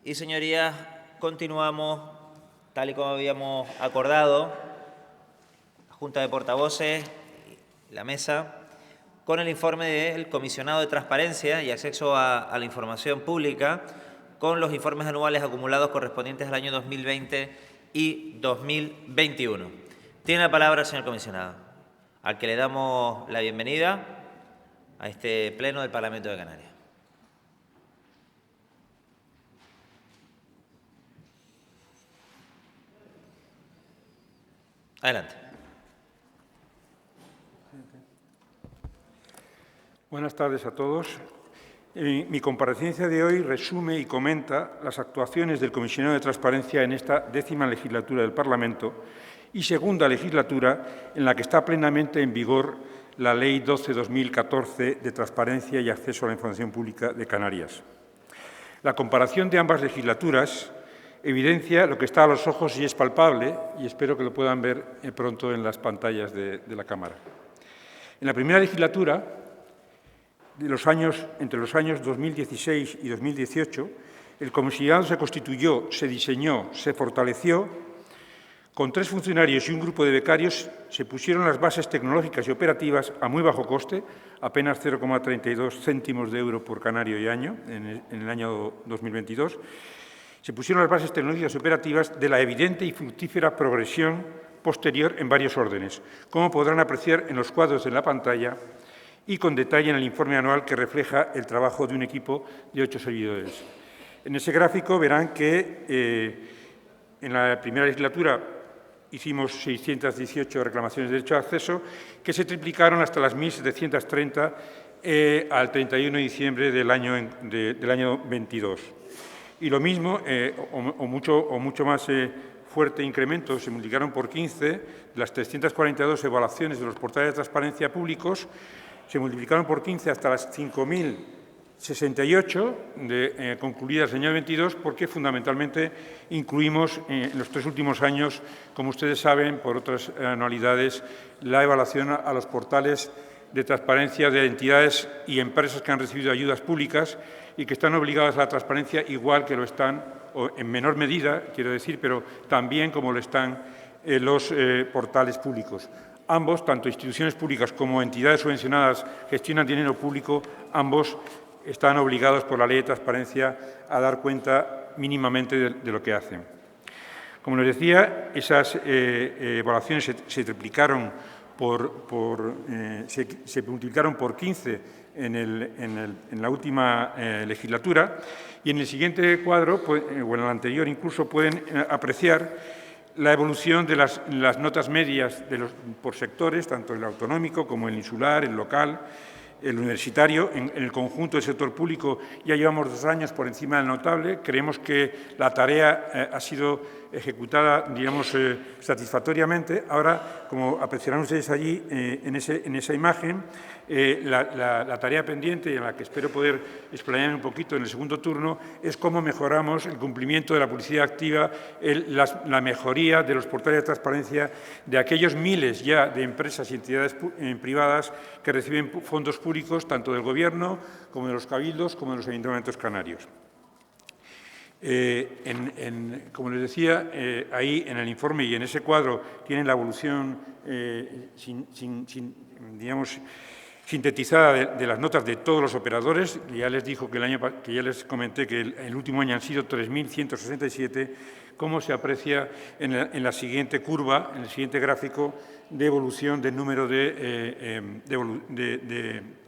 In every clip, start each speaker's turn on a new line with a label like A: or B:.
A: Y, señorías, continuamos, tal y como habíamos acordado, la Junta de Portavoces, la Mesa, con el informe del Comisionado de Transparencia y Acceso a la Información Pública, con los informes anuales acumulados correspondientes al año 2020 y 2021. Tiene la palabra el señor Comisionado, al que le damos la bienvenida a este Pleno del Parlamento de Canarias. Adelante.
B: Buenas tardes a todos. Mi comparecencia de hoy resume y comenta las actuaciones del Comisionado de Transparencia en esta 10ª legislatura del Parlamento y segunda legislatura en la que está plenamente en vigor la Ley 12/2014 de Transparencia y Acceso a la Información Pública de Canarias. La comparación de ambas legislaturas evidencia lo que está a los ojos y es palpable, y espero que lo puedan ver pronto en las pantallas de la Cámara. En la primera legislatura, entre los años 2016 y 2018, el comisionado se constituyó, se diseñó, se fortaleció. Con 3 funcionarios y un grupo de becarios se pusieron las bases tecnológicas y operativas a muy bajo coste, apenas 0,32 céntimos de euro por canario y año en el año 2022. Se pusieron las bases tecnológicas y operativas de la evidente y fructífera progresión posterior en varios órdenes, como podrán apreciar en los cuadros de la pantalla y con detalle en el informe anual que refleja el trabajo de un equipo de 8 servidores. En ese gráfico verán que en la primera legislatura hicimos 618 reclamaciones de derecho de acceso, que se triplicaron hasta las 1.730 al 31 de diciembre del año 22. Y lo mismo, o mucho más fuerte incremento, se multiplicaron por 15 las 342 evaluaciones de los portales de transparencia públicos, se multiplicaron por 15 hasta las 5.068 concluidas en el año 22, porque fundamentalmente incluimos en los 3 últimos años, como ustedes saben, por otras anualidades, la evaluación a los portales de transparencia de entidades y empresas que han recibido ayudas públicas y que están obligadas a la transparencia, igual que lo están, o en menor medida, quiero decir, pero también como lo están los portales públicos. Ambos, tanto instituciones públicas como entidades subvencionadas, gestionan dinero público, ambos están obligados por la Ley de Transparencia a dar cuenta mínimamente de lo que hacen. Como les decía, esas evaluaciones se triplicaron se multiplicaron por 15 en la última legislatura, y en el siguiente cuadro, o en el anterior incluso, pueden apreciar la evolución de las notas medias por sectores, tanto el autonómico como el insular, el local, el universitario. En el conjunto del sector público ya llevamos 2 años por encima del notable. Creemos que la tarea ha sido ejecutada, digamos, satisfactoriamente. Ahora, como apreciarán ustedes allí en esa imagen, la tarea pendiente, y en la que espero poder explayarme un poquito en el segundo turno, es cómo mejoramos el cumplimiento de la publicidad activa, la mejoría de los portales de transparencia de aquellos miles ya de empresas y entidades privadas que reciben fondos públicos, tanto del Gobierno como de los cabildos, como de los ayuntamientos canarios. Como les decía, ahí en el informe y en ese cuadro tienen la evolución sintetizada de las notas de todos los operadores. Ya les dijo que ya les comenté que el último año han sido 3.167, como se aprecia en la siguiente curva, en el siguiente gráfico de evolución del número de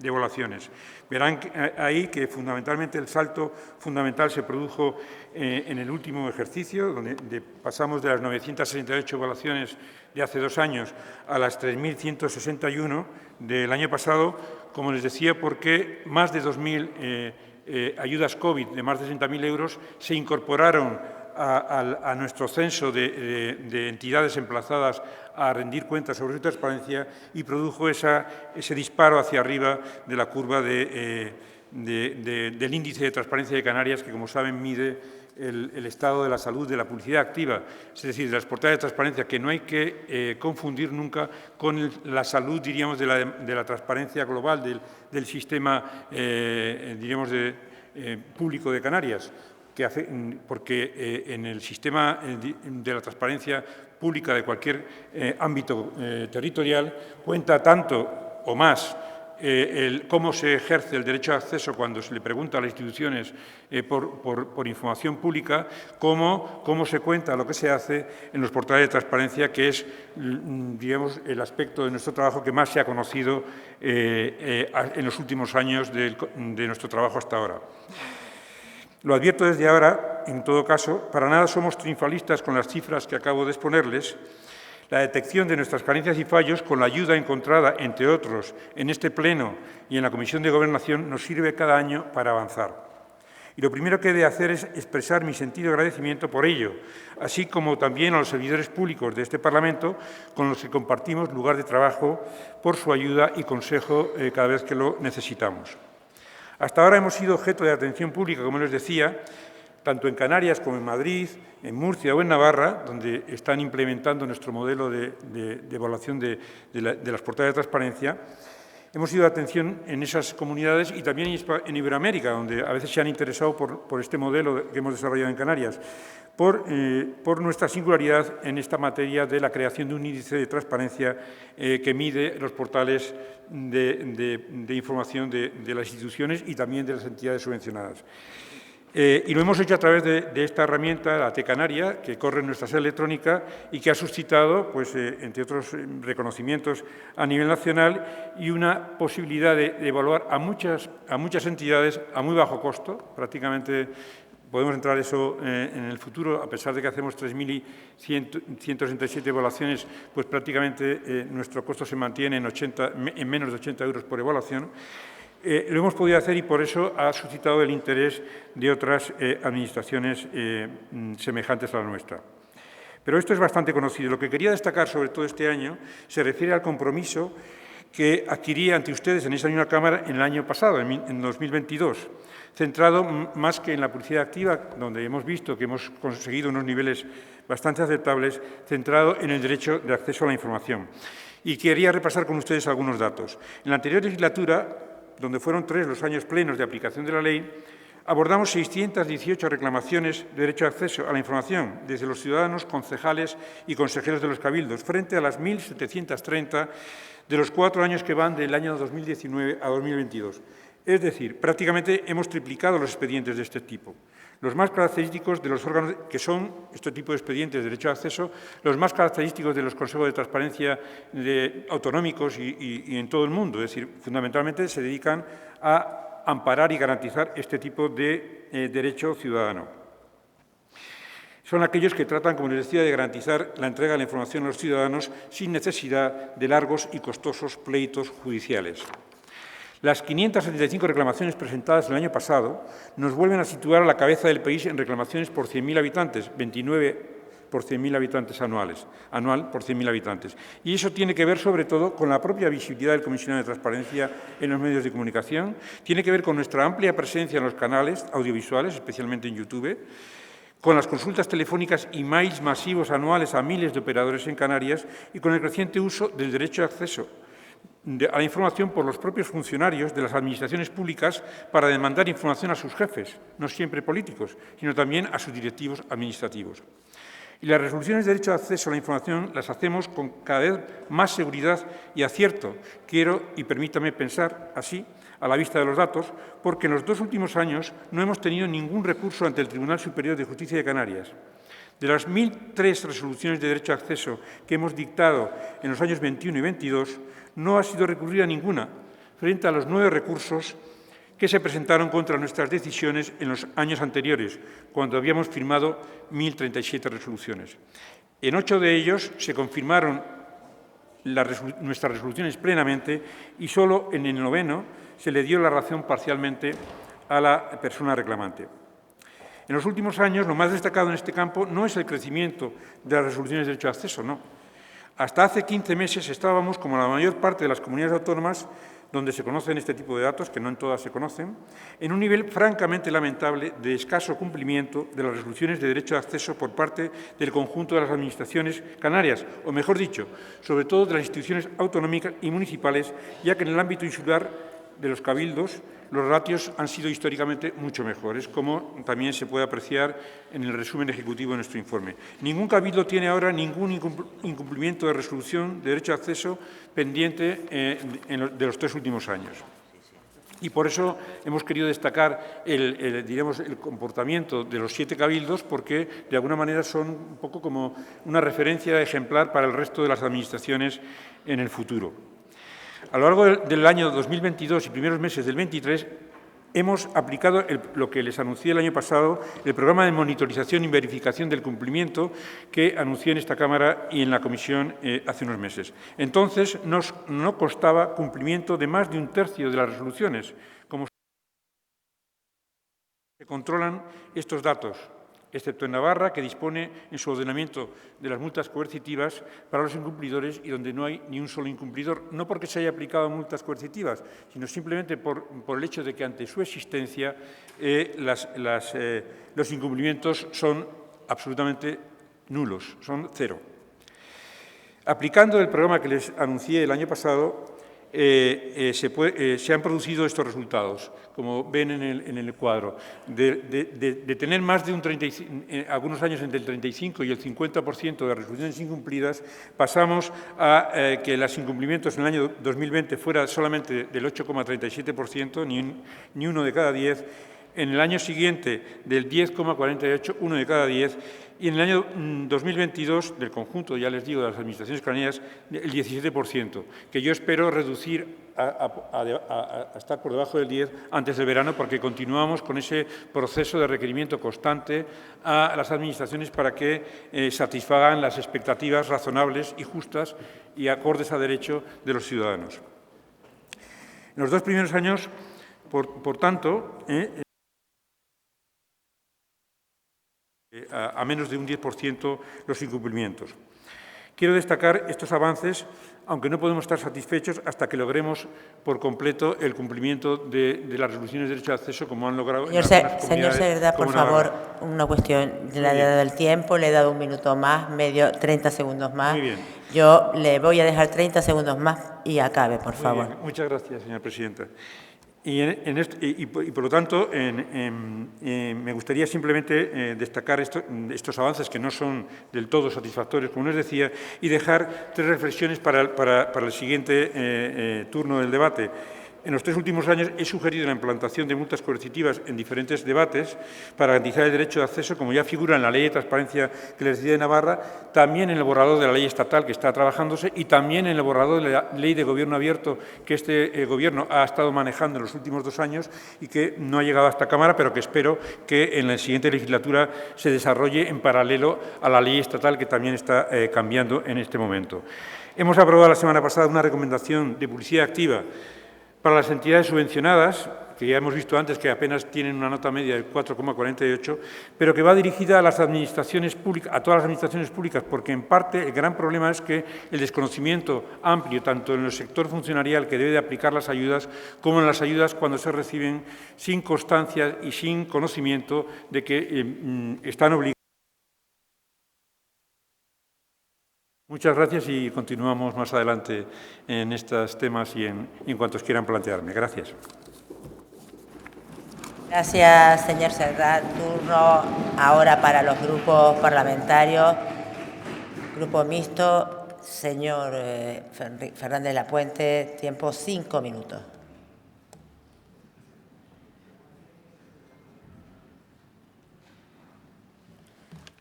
B: evaluaciones. Verán ahí que fundamentalmente el salto fundamental se produjo en el último ejercicio, donde pasamos de las 968 evaluaciones de hace 2 años a las 3.161 del año pasado, como les decía, porque más de 2.000 ayudas COVID de más de 60.000 euros se incorporaron a nuestro censo de entidades emplazadas a rendir cuentas sobre su transparencia, y produjo ese disparo hacia arriba de la curva del índice de transparencia de Canarias, que, como saben, mide el estado de la salud de la publicidad activa, es decir, de las portales de transparencia, que no hay que confundir nunca con la salud, diríamos, de la transparencia global del sistema, diríamos, Público de Canarias, porque en el sistema de la transparencia pública de cualquier ámbito territorial cuenta tanto o más cómo se ejerce el derecho de acceso cuando se le pregunta a las instituciones por información pública, cómo se cuenta lo que se hace en los portales de transparencia, que es, digamos, el aspecto de nuestro trabajo que más se ha conocido en los últimos años de nuestro trabajo hasta ahora. Lo advierto desde ahora, en todo caso, para nada somos triunfalistas con las cifras que acabo de exponerles. La detección de nuestras carencias y fallos, con la ayuda encontrada, entre otros, en este Pleno y en la Comisión de Gobernación, nos sirve cada año para avanzar. Y lo primero que he de hacer es expresar mi sentido de agradecimiento por ello, así como también a los servidores públicos de este Parlamento, con los que compartimos lugar de trabajo, por su ayuda y consejo cada vez que lo necesitamos. Hasta ahora hemos sido objeto de atención pública, como les decía, tanto en Canarias como en Madrid, en Murcia o en Navarra, donde están implementando nuestro modelo de evaluación de las portales de transparencia. Hemos sido de atención en esas comunidades y también en Iberoamérica, donde a veces se han interesado por este modelo que hemos desarrollado en Canarias, por nuestra singularidad en esta materia de la creación de un índice de transparencia que mide los portales de información de las instituciones y también de las entidades subvencionadas. Y lo hemos hecho a través de esta herramienta, la T-Canaria, que corre en nuestra sede electrónica y que ha suscitado, pues, entre otros reconocimientos a nivel nacional y una posibilidad de evaluar a muchas entidades a muy bajo costo. Prácticamente podemos entrar eso en el futuro, a pesar de que hacemos 3.167 evaluaciones, pues prácticamente nuestro costo se mantiene en menos de 80 euros por evaluación. Lo hemos podido hacer y por eso ha suscitado el interés de otras administraciones semejantes a la nuestra. Pero esto es bastante conocido. Lo que quería destacar, sobre todo este año, se refiere al compromiso que adquirí ante ustedes en esa misma Cámara en el año pasado, en 2022, centrado más que en la publicidad activa, donde hemos visto que hemos conseguido unos niveles bastante aceptables, centrado en el derecho de acceso a la información. Y quería repasar con ustedes algunos datos. En la anterior legislatura, donde fueron 3 los años plenos de aplicación de la ley, abordamos 618 reclamaciones de derecho de acceso a la información desde los ciudadanos, concejales y consejeros de los cabildos, frente a las 1.730 de los 4 años que van del año 2019 a 2022. Es decir, prácticamente hemos triplicado los expedientes de este tipo. Los más característicos de los órganos que son este tipo de expedientes de derecho de acceso, los más característicos de los consejos de transparencia autonómicos y en todo el mundo. Es decir, fundamentalmente se dedican a amparar y garantizar este tipo de derecho ciudadano. Son aquellos que tratan, como les decía, de garantizar la entrega de la información a los ciudadanos sin necesidad de largos y costosos pleitos judiciales. Las 575 reclamaciones presentadas el año pasado nos vuelven a situar a la cabeza del país en reclamaciones por 100.000 habitantes, 29 por 100.000 habitantes anual por 100.000 habitantes. Y eso tiene que ver, sobre todo, con la propia visibilidad del Comisionado de Transparencia en los medios de comunicación, tiene que ver con nuestra amplia presencia en los canales audiovisuales, especialmente en YouTube, con las consultas telefónicas y mails masivos anuales a miles de operadores en Canarias y con el creciente uso del derecho de acceso a la información por los propios funcionarios de las administraciones públicas para demandar información a sus jefes, no siempre políticos, sino también a sus directivos administrativos. Y las resoluciones de derecho de acceso a la información las hacemos con cada vez más seguridad y acierto. Quiero, y permítame pensar así, a la vista de los datos, porque en los 2 últimos años no hemos tenido ningún recurso ante el Tribunal Superior de Justicia de Canarias. De las 1.003 resoluciones de derecho de acceso que hemos dictado en los años 21 y 22, no ha sido recurrida ninguna, frente a los 9 recursos que se presentaron contra nuestras decisiones en los años anteriores, cuando habíamos firmado 1.037 resoluciones. En 8 de ellos se confirmaron nuestras resoluciones plenamente y solo en el 9º se le dio la razón parcialmente a la persona reclamante. En los últimos años, lo más destacado en este campo no es el crecimiento de las resoluciones de derecho de acceso, no. Hasta hace 15 meses estábamos, como la mayor parte de las comunidades autónomas, donde se conocen este tipo de datos, que no en todas se conocen, en un nivel francamente lamentable de escaso cumplimiento de las resoluciones de derecho de acceso por parte del conjunto de las administraciones canarias, o mejor dicho, sobre todo de las instituciones autonómicas y municipales, ya que en el ámbito insular de los cabildos, los ratios han sido históricamente mucho mejores, como también se puede apreciar en el resumen ejecutivo de nuestro informe. Ningún cabildo tiene ahora ningún incumplimiento de resolución de derecho de acceso pendiente de los 3 últimos años. Y por eso hemos querido destacar el comportamiento de los 7 cabildos, porque de alguna manera son un poco como una referencia ejemplar para el resto de las administraciones en el futuro. A lo largo del año 2022 y primeros meses del 23, hemos aplicado lo que les anuncié el año pasado, el programa de monitorización y verificación del cumplimiento que anuncié en esta Cámara y en la Comisión hace unos meses. Entonces, no constaba cumplimiento de más de 1/3 de las resoluciones. Como se controlan estos datos, excepto en Navarra, que dispone en su ordenamiento de las multas coercitivas para los incumplidores y donde no hay ni un solo incumplidor, no porque se haya aplicado multas coercitivas, sino simplemente por el hecho de que ante su existencia los incumplimientos son absolutamente nulos, son 0. Aplicando el programa que les anuncié el año pasado, se han producido estos resultados, como ven en el cuadro, de tener más de algunos años entre el 35 y el 50% de resoluciones incumplidas, pasamos a que los incumplimientos en el año 2020 fuera solamente del 8,37%, ni 1 de cada 10, en el año siguiente del 10,48%, 1 de cada 10, y en el año 2022, del conjunto, ya les digo, de las administraciones canarias, el 17%, que yo espero reducir a estar por debajo del 10% antes del verano, porque continuamos con ese proceso de requerimiento constante a las administraciones para que satisfagan las expectativas razonables y justas y acordes a derecho de los ciudadanos. En los 2 primeros años, por tanto, a menos de un 10% los incumplimientos. Quiero destacar estos avances, aunque no podemos estar satisfechos hasta que logremos por completo el cumplimiento de las resoluciones de derecho de acceso, como han logrado en algunas comunidades.
C: Señor Cerdá, por favor, una cuestión. Le he dado el tiempo, le he dado 1 minuto más, 30 segundos más.
B: Muy bien.
C: Yo le voy a dejar 30 segundos más y acabe, por favor.
B: Bien. Muchas gracias, señora presidenta. Y por lo tanto, me gustaría simplemente destacar estos avances que no son del todo satisfactorios, como les decía, y dejar 3 reflexiones para el siguiente turno del debate. En los 3 últimos años he sugerido la implantación de multas coercitivas en diferentes debates para garantizar el derecho de acceso, como ya figura en la Ley de Transparencia que les decía de Navarra, también en el borrador de la ley estatal que está trabajándose y también en el borrador de la Ley de Gobierno Abierto que este Gobierno ha estado manejando en los últimos 2 años y que no ha llegado a esta Cámara, pero que espero que en la siguiente legislatura se desarrolle en paralelo a la ley estatal que también está cambiando en este momento. Hemos aprobado la semana pasada una recomendación de publicidad activa para las entidades subvencionadas, que ya hemos visto antes que apenas tienen una nota media del 4,48, pero que va dirigida a las administraciones públicas, a todas las administraciones públicas, porque en parte el gran problema es que el desconocimiento amplio, tanto en el sector funcionarial que debe de aplicar las ayudas, como en las ayudas cuando se reciben sin constancia y sin conocimiento de que están obligados. Muchas gracias y continuamos más adelante en estos temas y en cuantos quieran plantearme. Gracias.
C: Gracias, señor Cerdá. Turno ahora para los grupos parlamentarios. Grupo mixto, señor Fernández de la Puente, tiempo 5 minutos.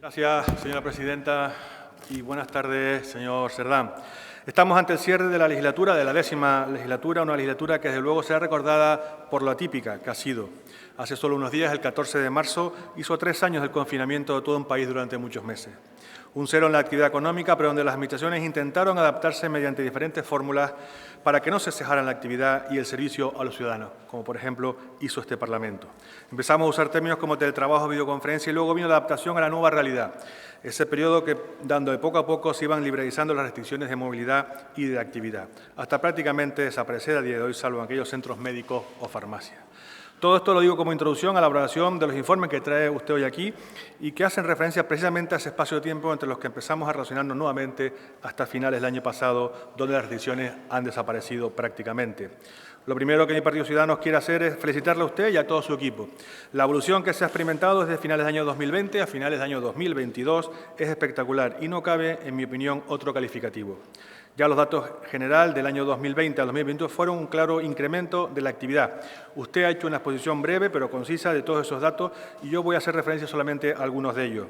D: Gracias, señora presidenta. Y buenas tardes, señor Cerdá. Estamos ante el cierre de la legislatura, de la 10ª legislatura, una legislatura que desde luego será recordada por lo atípica que ha sido. Hace solo unos días, el 14 de marzo, hizo 3 años del confinamiento de todo un país durante muchos meses. Un cero en la actividad económica, pero donde las administraciones intentaron adaptarse mediante diferentes fórmulas para que no se cejaran la actividad y el servicio a los ciudadanos, como por ejemplo hizo este Parlamento. Empezamos a usar términos como teletrabajo, videoconferencia y luego vino la adaptación a la nueva realidad. Ese periodo que, dando de poco a poco, se iban liberalizando las restricciones de movilidad y de actividad, hasta prácticamente desaparecer a día de hoy, salvo en aquellos centros médicos o farmacias. Todo esto lo digo como introducción a la elaboración de los informes que trae usted hoy aquí y que hacen referencia precisamente a ese espacio de tiempo entre los que empezamos a relacionarnos nuevamente hasta finales del año pasado, donde las restricciones han desaparecido prácticamente. Lo primero que mi Partido Ciudadanos quiere hacer es felicitarle a usted y a todo su equipo. La evolución que se ha experimentado desde finales del año 2020 a finales del año 2022 es espectacular y no cabe, en mi opinión, otro calificativo. Ya los datos general del año 2020 al 2022 fueron un claro incremento de la actividad. Usted ha hecho una exposición breve pero concisa de todos esos datos y yo voy a hacer referencia solamente a algunos de ellos.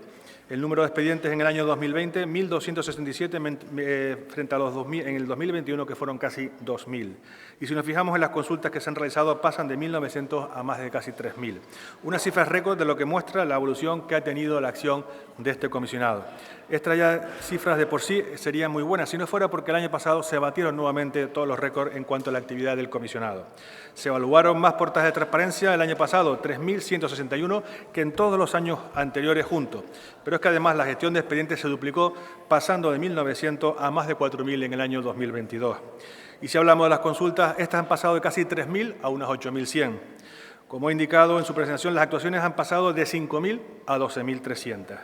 D: El número de expedientes en el año 2020, 1.267 frente a los 2000, en el 2021, que fueron casi 2.000. Y si nos fijamos en las consultas que se han realizado, pasan de 1.900 a más de casi 3.000. Una cifra récord de lo que muestra la evolución que ha tenido la acción de este comisionado. Estas ya cifras de por sí serían muy buenas, si no fuera porque el año pasado se batieron nuevamente todos los récords en cuanto a la actividad del comisionado. Se evaluaron más portales de transparencia el año pasado, 3.161, que en todos los años anteriores juntos. Pero es que además la gestión de expedientes se duplicó, pasando de 1.900 a más de 4.000 en el año 2022. Y si hablamos de las consultas, estas han pasado de casi 3.000 a unas 8.100. Como he indicado en su presentación, las actuaciones han pasado de 5.000 a 12.300.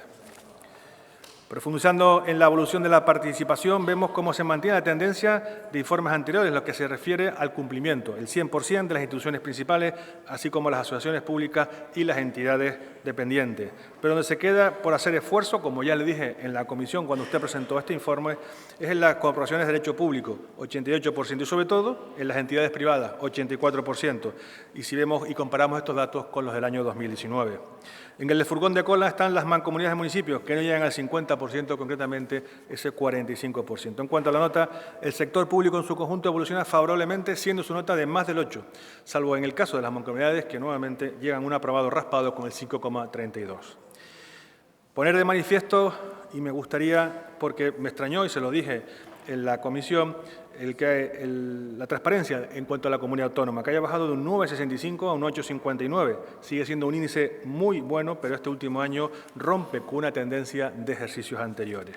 D: Profundizando en la evolución de la participación, vemos cómo se mantiene la tendencia de informes anteriores, en lo que se refiere al cumplimiento, el 100% de las instituciones principales, así como las asociaciones públicas y las entidades dependientes. Pero donde se queda por hacer esfuerzo, como ya le dije en la comisión cuando usted presentó este informe, es en las corporaciones de derecho público, 88%, y sobre todo en las entidades privadas, 84%. Y si vemos y comparamos estos datos con los del año 2019. En el furgón de cola están las mancomunidades de municipios, que no llegan al 50%, concretamente ese 45%. En cuanto a la nota, el sector público en su conjunto evoluciona favorablemente, siendo su nota de más del 8, salvo en el caso de las mancomunidades, que nuevamente llegan a un aprobado raspado con el 5,32. Poner de manifiesto, y me gustaría, porque me extrañó y se lo dije en la comisión, la transparencia en cuanto a la comunidad autónoma, que haya bajado de un 9,65 a un 8,59. Sigue siendo un índice muy bueno, pero este último año rompe con una tendencia de ejercicios anteriores.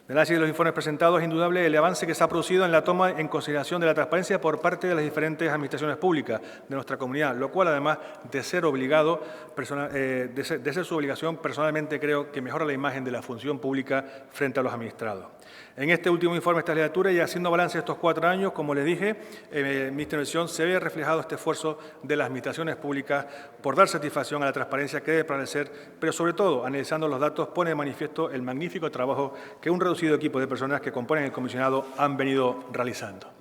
D: El análisis de los informes presentados es indudable el avance que se ha producido en la toma en consideración de la transparencia por parte de las diferentes administraciones públicas de nuestra comunidad, lo cual, además de ser obligado, de ser su obligación, personalmente creo que mejora la imagen de la función pública frente a los administrados. En este último informe de esta legislatura y haciendo balance de estos 4 años, como les dije, en mi intervención se ve reflejado este esfuerzo de las administraciones públicas por dar satisfacción a la transparencia que debe prevalecer, pero sobre todo, analizando los datos, pone de manifiesto el magnífico trabajo que un reducido equipo de personas que componen el comisionado han venido realizando.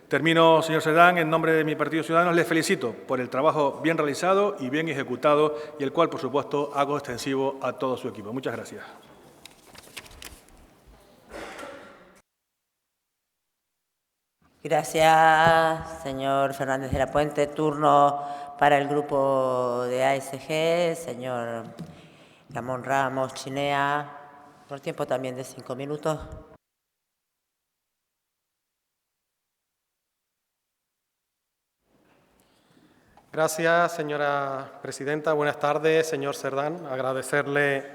D: Termino, señor Cerdán, en nombre de mi Partido Ciudadanos, les felicito por el trabajo bien realizado y bien ejecutado y el cual, por supuesto, hago extensivo a todo su equipo. Muchas gracias.
C: Gracias, señor Fernández de la Puente. Turno para el grupo de ASG, señor Ramón Ramos Chinea, por tiempo también de 5 minutos.
E: Gracias, señora presidenta. Buenas tardes, señor Cerdán. Agradecerle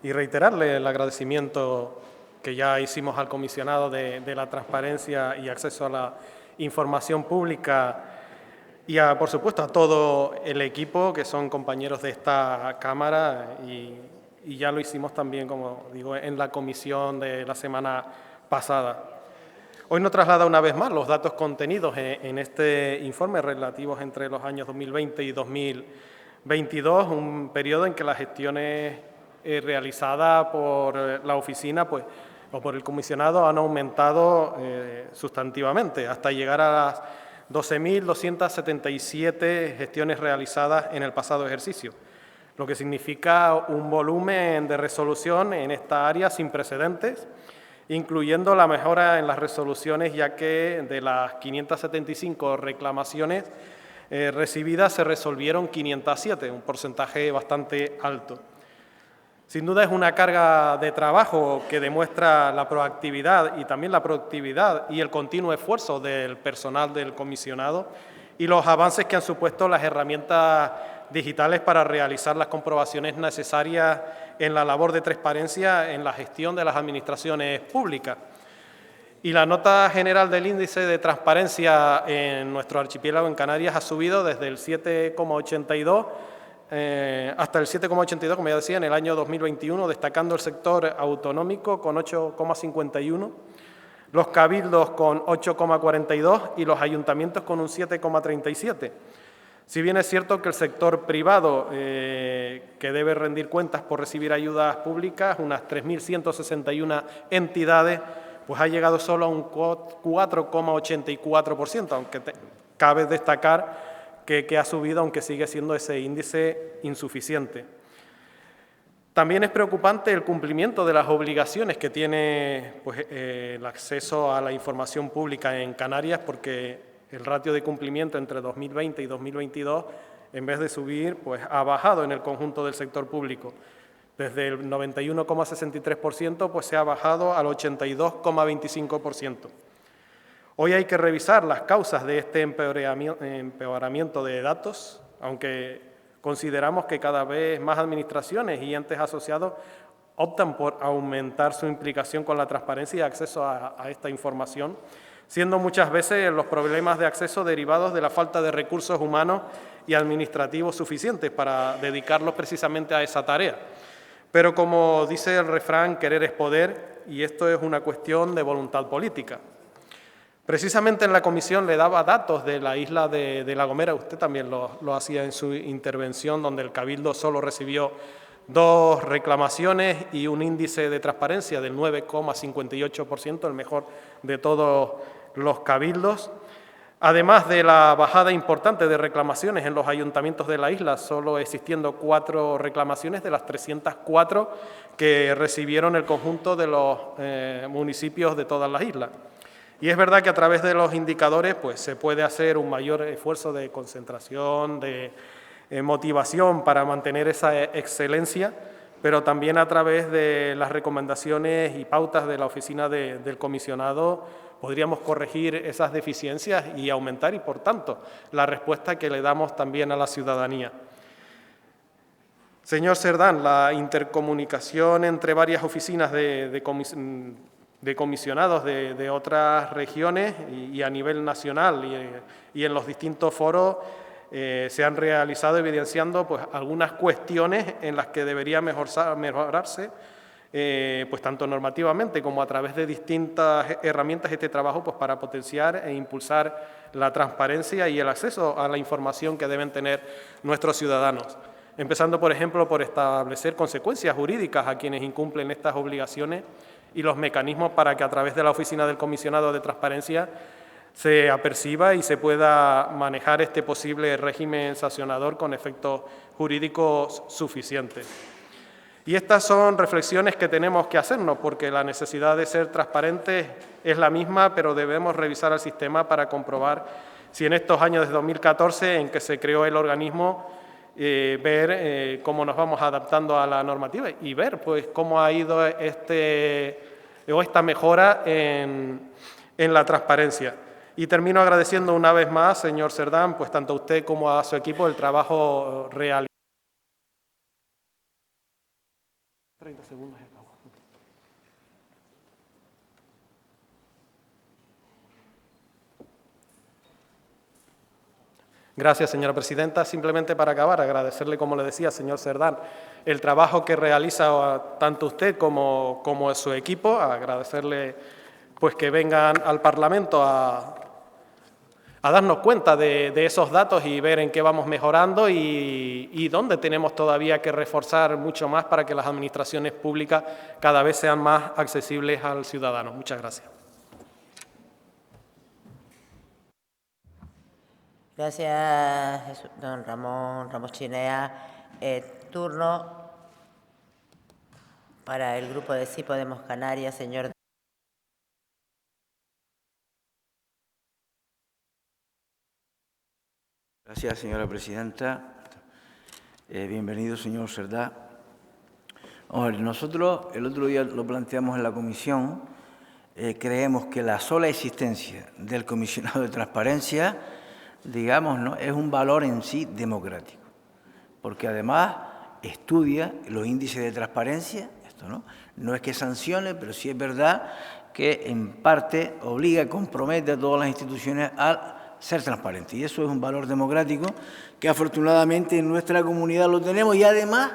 E: y reiterarle el agradecimiento que ya hicimos al comisionado de la transparencia y acceso a la información pública y, por supuesto, a todo el equipo que son compañeros de esta Cámara y ya lo hicimos también, como digo, en la comisión de la semana pasada. Hoy nos traslada una vez más los datos contenidos en este informe relativos entre los años 2020 y 2022, un periodo en que las gestiones realizadas por la oficina o por el comisionado han aumentado sustantivamente hasta llegar a las 12.277 gestiones realizadas en el pasado ejercicio, lo que significa un volumen de resolución en esta área sin precedentes, incluyendo la mejora en las resoluciones, ya que de las 575 reclamaciones recibidas se resolvieron 507, un porcentaje bastante alto. Sin duda es una carga de trabajo que demuestra la proactividad y también la productividad y el continuo esfuerzo del personal del comisionado y los avances que han supuesto las herramientas digitales para realizar las comprobaciones necesarias en la labor de transparencia en la gestión de las administraciones públicas. Y la nota general del índice de transparencia en nuestro archipiélago en Canarias ha subido desde el 7,82 hasta el 7,82, como ya decía, en el año 2021, destacando el sector autonómico con 8,51, los cabildos con 8,42 y los ayuntamientos con un 7,37. Si bien es cierto que el sector privado, que debe rendir cuentas por recibir ayudas públicas, unas 3.161 entidades, pues ha llegado solo a un 4,84%, aunque cabe destacar que ha subido, aunque sigue siendo ese índice insuficiente. También es preocupante el cumplimiento de las obligaciones que tiene pues, el acceso a la información pública en Canarias, porque el ratio de cumplimiento entre 2020 y 2022, en vez de subir, pues ha bajado en el conjunto del sector público. Desde el 91,63% pues se ha bajado al 82,25%. Hoy hay que revisar las causas de este empeoramiento de datos, aunque consideramos que cada vez más administraciones y entes asociados optan por aumentar su implicación con la transparencia y acceso a esta información, siendo muchas veces los problemas de acceso derivados de la falta de recursos humanos y administrativos suficientes para dedicarlos precisamente a esa tarea. Pero como dice el refrán, querer es poder, y esto es una cuestión de voluntad política. Precisamente en la comisión le daba datos de la isla de La Gomera, usted también lo hacía en su intervención, donde el Cabildo solo recibió 2 reclamaciones y un índice de transparencia del 9,58%, el mejor de todos los cabildos. Además de la bajada importante de reclamaciones en los ayuntamientos de la isla, solo existiendo 4 reclamaciones de las 304 que recibieron el conjunto de los municipios de todas las islas. Y es verdad que a través de los indicadores pues, se puede hacer un mayor esfuerzo de concentración, de motivación para mantener esa excelencia, pero también a través de las recomendaciones y pautas de la oficina del comisionado podríamos corregir esas deficiencias y aumentar, y por tanto, la respuesta que le damos también a la ciudadanía. Señor Cerdán, la intercomunicación entre varias oficinas de comisionados de otras regiones y a nivel nacional y en los distintos foros se han realizado evidenciando pues, algunas cuestiones en las que debería mejorarse, pues tanto normativamente como a través de distintas herramientas este trabajo pues, para potenciar e impulsar la transparencia y el acceso a la información que deben tener nuestros ciudadanos. Empezando, por ejemplo, por establecer consecuencias jurídicas a quienes incumplen estas obligaciones y los mecanismos para que a través de la Oficina del Comisionado de Transparencia se aperciba y se pueda manejar este posible régimen sancionador con efectos jurídicos suficientes. Y estas son reflexiones que tenemos que hacernos, porque la necesidad de ser transparentes es la misma, pero debemos revisar el sistema para comprobar si en estos años desde 2014, en que se creó el organismo, ver cómo nos vamos adaptando a la normativa y ver pues, cómo ha ido esta mejora en la transparencia. Y termino agradeciendo una vez más, señor Cerdán, pues tanto a usted como a su equipo el trabajo realizado. 30 segundos. Gracias, señora presidenta. Simplemente para acabar, agradecerle, como le decía, señor Cerdán, el trabajo que realiza tanto usted como su equipo, agradecerle pues, que vengan al Parlamento a darnos cuenta de esos datos y ver en qué vamos mejorando y dónde tenemos todavía que reforzar mucho más para que las administraciones públicas cada vez sean más accesibles al ciudadano. Muchas gracias.
C: Gracias, don Ramón Ramos Chinea. Turno para el grupo de Sí Podemos Canarias, señor.
F: Gracias, señora presidenta. Bienvenido, señor Cerdá. Nosotros el otro día lo planteamos en la comisión. Creemos que la sola existencia del comisionado de transparencia, digamos, ¿no?, es un valor en sí democrático, porque además estudia los índices de transparencia. Esto no es que sancione, pero sí es verdad que en parte obliga y compromete a todas las instituciones a ser transparente, y eso es un valor democrático que afortunadamente en nuestra comunidad lo tenemos, y además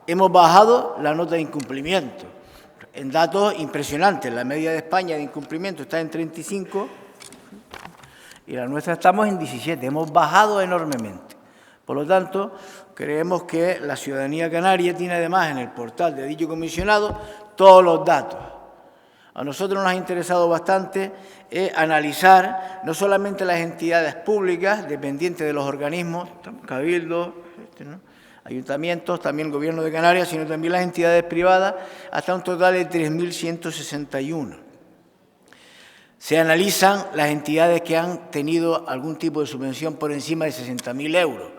F: hemos bajado la nota de incumplimiento. en datos impresionantes. La media de España de incumplimiento está en 35 y la nuestra estamos en 17. Hemos bajado enormemente. Por lo tanto, creemos que la ciudadanía canaria tiene además en el portal de dicho comisionado todos los datos. A nosotros nos ha interesado bastante analizar no solamente las entidades públicas dependientes de los organismos, cabildos, ¿no?, ayuntamientos, también el Gobierno de Canarias, sino también las entidades privadas, hasta un total de 3.161. Se analizan las entidades que han tenido algún tipo de subvención por encima de 60.000 euros.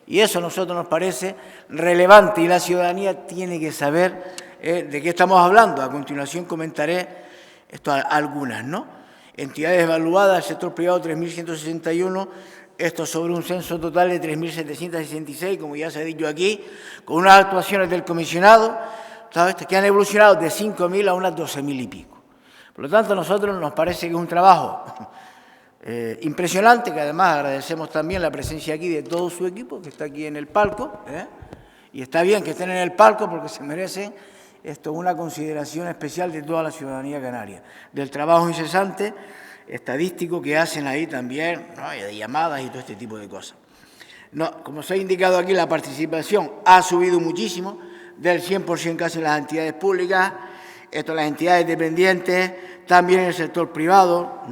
F: Y eso a nosotros nos parece relevante y la ciudadanía tiene que saber de qué estamos hablando. A continuación comentaré algunas, ¿no? Entidades evaluadas del sector privado 3.161, esto sobre un censo total de 3.766, como ya se ha dicho aquí, con unas actuaciones del comisionado, ¿sabes?, que han evolucionado de 5.000 a unas 12.000 y pico. Por lo tanto, a nosotros nos parece que es un trabajo impresionante, que además agradecemos también la presencia aquí de todo su equipo, que está aquí en el palco, y está bien que estén en el palco porque se merecen una consideración especial de toda la ciudadanía canaria, del trabajo incesante estadístico que hacen ahí también, ¿no?, de llamadas y todo este tipo de cosas. No, como se ha indicado aquí, la participación ha subido muchísimo, del 100% casi en las entidades públicas, las entidades dependientes, también en el sector privado.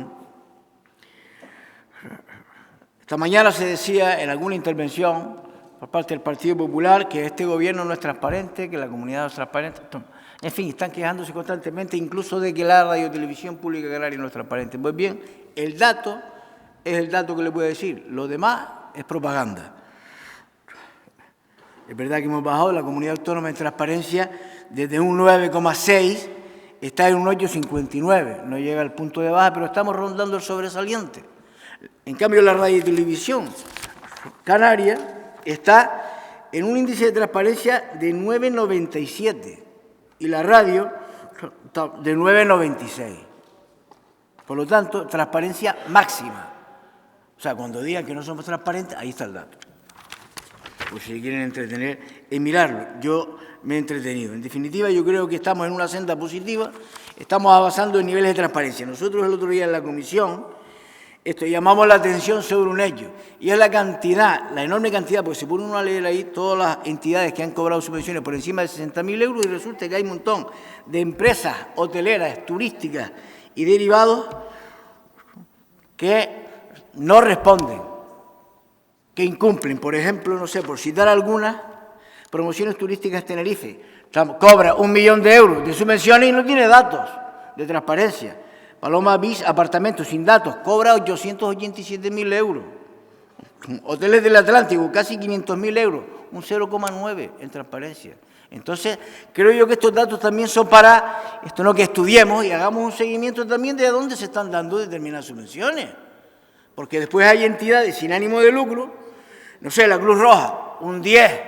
F: Esta mañana se decía en alguna intervención por parte del Partido Popular que este gobierno no es transparente, que la comunidad no es transparente. En fin, están quejándose constantemente incluso de que la radiotelevisión pública canaria no es transparente. Pues bien, el dato es el dato que le puedo decir. Lo demás es propaganda. Es verdad que hemos bajado la comunidad autónoma en transparencia desde un 9,6, está en un 8,59. No llega al punto de baja, pero estamos rondando el sobresaliente. En cambio, la radiotelevisión canaria está en un índice de transparencia de 9,97 y la radio de 9,96. Por lo tanto, transparencia máxima. O sea, cuando digan que no somos transparentes, ahí está el dato. Pues si quieren entretener en mirarlo, yo me he entretenido. En definitiva, yo creo que estamos en una senda positiva, estamos avanzando en niveles de transparencia. Nosotros el otro día en la comisión llamamos la atención sobre un hecho, y es la cantidad, la enorme cantidad, porque se pone uno a leer ahí todas las entidades que han cobrado subvenciones por encima de 60.000 euros y resulta que hay un montón de empresas hoteleras, turísticas y derivados que no responden, que incumplen. Por ejemplo, no sé, por citar algunas, Promociones Turísticas Tenerife cobra 1 millón de euros de subvenciones y no tiene datos de transparencia. Paloma Bis, apartamentos sin datos, cobra 887.000 euros. Hoteles del Atlántico, casi 500.000 euros, un 0,9 en transparencia. Entonces, creo yo que estos datos también son para, que estudiemos y hagamos un seguimiento también de dónde se están dando determinadas subvenciones. Porque después hay entidades sin ánimo de lucro, no sé, la Cruz Roja, un 10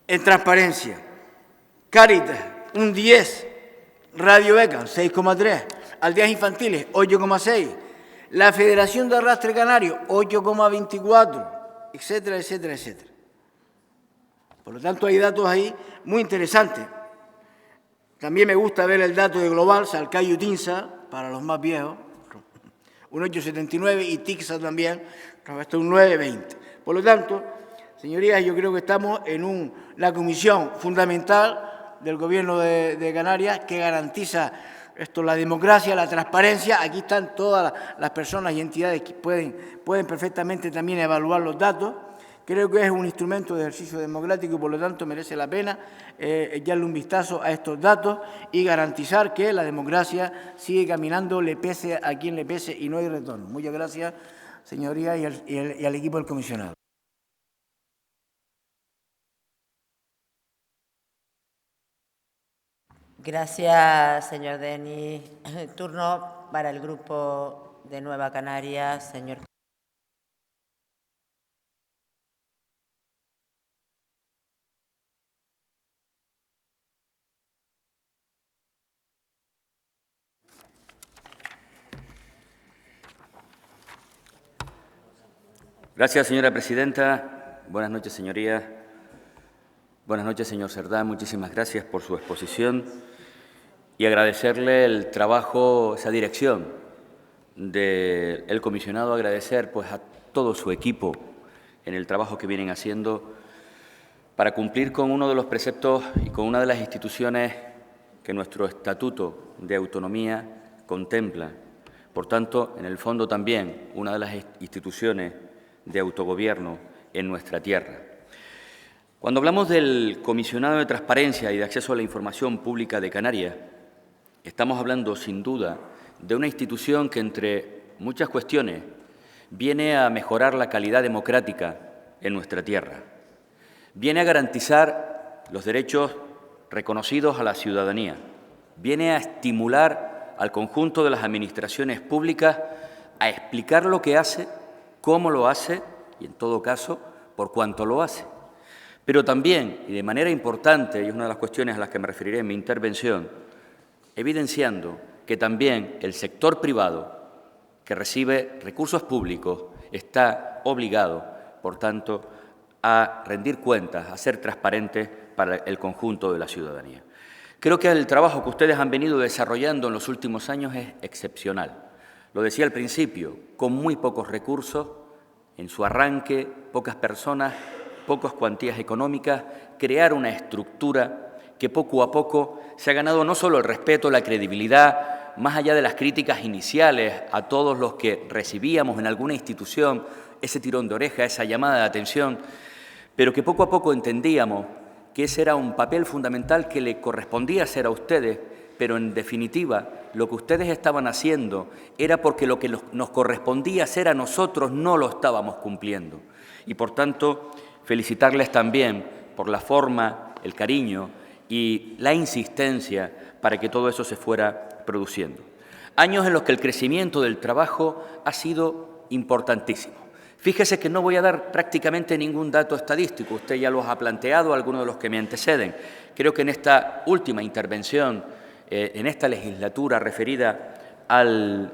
F: en transparencia. Cáritas, un 10. Radio Beca, 6,3. Aldeas Infantiles, 8,6. La Federación de Arrastre Canario, 8,24, etcétera, etcétera, etcétera. Por lo tanto, hay datos ahí muy interesantes. También me gusta ver el dato de Global, Salcayo Tinsa, para los más viejos, un 8,79, y Tixa también, hasta un 9,20. Por lo tanto, señorías, yo creo que estamos en la comisión fundamental del Gobierno de Canarias que garantiza la democracia, la transparencia. Aquí están todas las personas y entidades que pueden perfectamente también evaluar los datos. Creo que es un instrumento de ejercicio democrático y, por lo tanto, merece la pena echarle un vistazo a estos datos y garantizar que la democracia sigue caminando, le pese a quien le pese, y no hay retorno. Muchas gracias, señorías, y al equipo del comisionado.
C: Gracias, señor Denis. Turno para el Grupo de Nueva Canarias, señor.
G: Gracias, señora presidenta. Buenas noches, señorías. Buenas noches, señor Cerdá. Muchísimas gracias por su exposición. y agradecerle el trabajo, esa dirección del comisionado, agradecer pues a todo su equipo en el trabajo que vienen haciendo para cumplir con uno de los preceptos y con una de las instituciones que nuestro Estatuto de Autonomía contempla. Por tanto, en el fondo también una de las instituciones de autogobierno en nuestra tierra. Cuando hablamos del Comisionado de Transparencia y de Acceso a la Información Pública de Canarias, estamos hablando sin duda de una institución que, entre muchas cuestiones, viene a mejorar la calidad democrática en nuestra tierra. Viene a garantizar los derechos reconocidos a la ciudadanía. Viene a estimular al conjunto de las administraciones públicas a explicar lo que hace, cómo lo hace y, en todo caso, por cuánto lo hace. Pero también, y de manera importante, y es una de las cuestiones a las que me referiré en mi intervención, evidenciando que también el sector privado que recibe recursos públicos está obligado, por tanto, a rendir cuentas, a ser transparentes para el conjunto de la ciudadanía. Creo que el trabajo que ustedes han venido desarrollando en los últimos años es excepcional. Lo decía al principio, con muy pocos recursos, en su arranque, pocas personas, pocas cuantías económicas, crear una estructura que poco a poco se ha ganado no solo el respeto, la credibilidad, más allá de las críticas iniciales a todos los que recibíamos en alguna institución ese tirón de oreja, esa llamada de atención, pero que poco a poco entendíamos que ese era un papel fundamental que le correspondía hacer a ustedes, pero en definitiva lo que ustedes estaban haciendo era porque lo que nos correspondía hacer a nosotros no lo estábamos cumpliendo. Y por tanto, felicitarles también por la forma, el cariño y la insistencia para que todo eso se fuera produciendo. Años en los que el crecimiento del trabajo ha sido importantísimo. Fíjese que no voy a dar prácticamente ningún dato estadístico, usted ya los ha planteado, algunos de los que me anteceden. Creo que en esta última intervención, en esta legislatura referida al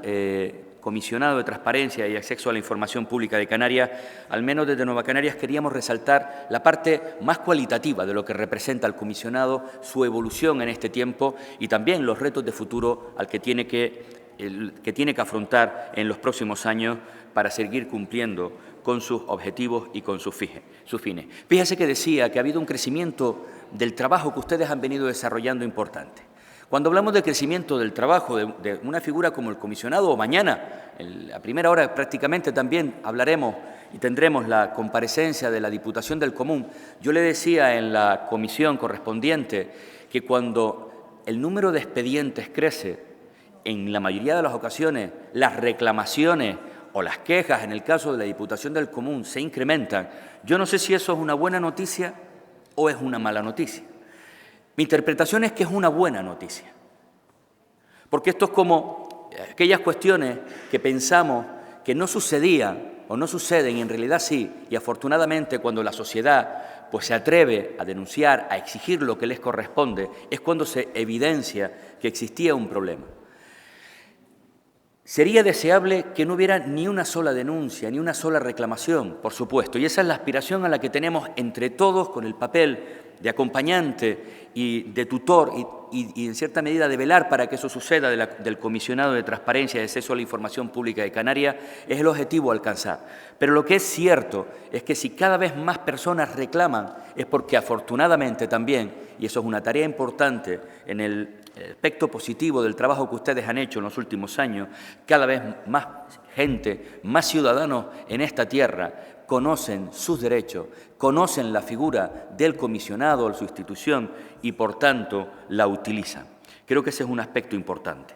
G: Comisionado de Transparencia y Acceso a la Información Pública de Canarias, al menos desde Nueva Canarias queríamos resaltar la parte más cualitativa de lo que representa el comisionado, su evolución en este tiempo y también los retos de futuro al que tiene que afrontar en los próximos años para seguir cumpliendo con sus objetivos y con sus fines. Fíjese que decía que ha habido un crecimiento del trabajo que ustedes han venido desarrollando importante. Cuando hablamos de crecimiento del trabajo de una figura como el comisionado, o mañana, a primera hora prácticamente también hablaremos y tendremos la comparecencia de la Diputación del Común, yo le decía en la comisión correspondiente que cuando el número de expedientes crece, en la mayoría de las ocasiones las reclamaciones o las quejas, en el caso de la Diputación del Común, se incrementan. Yo no sé si eso es una buena noticia o es una mala noticia. Mi interpretación es que es una buena noticia, porque esto es como aquellas cuestiones que pensamos que no sucedían o no suceden y en realidad sí, y afortunadamente cuando la sociedad pues se atreve a denunciar, a exigir lo que les corresponde, es cuando se evidencia que existía un problema. Sería deseable que no hubiera ni una sola denuncia, ni una sola reclamación, por supuesto, y esa es la aspiración a la que tenemos entre todos con el papel de acompañante y de tutor y en cierta medida de velar para que eso suceda del Comisionado de Transparencia y Acceso a la Información Pública de Canarias, es el objetivo a alcanzar. Pero lo que es cierto es que si cada vez más personas reclaman es porque afortunadamente también, y eso es una tarea importante en el aspecto positivo del trabajo que ustedes han hecho en los últimos años, cada vez más gente, más ciudadanos en esta tierra conocen sus derechos, conocen la figura del comisionado o su institución y, por tanto, la utilizan. Creo que ese es un aspecto importante.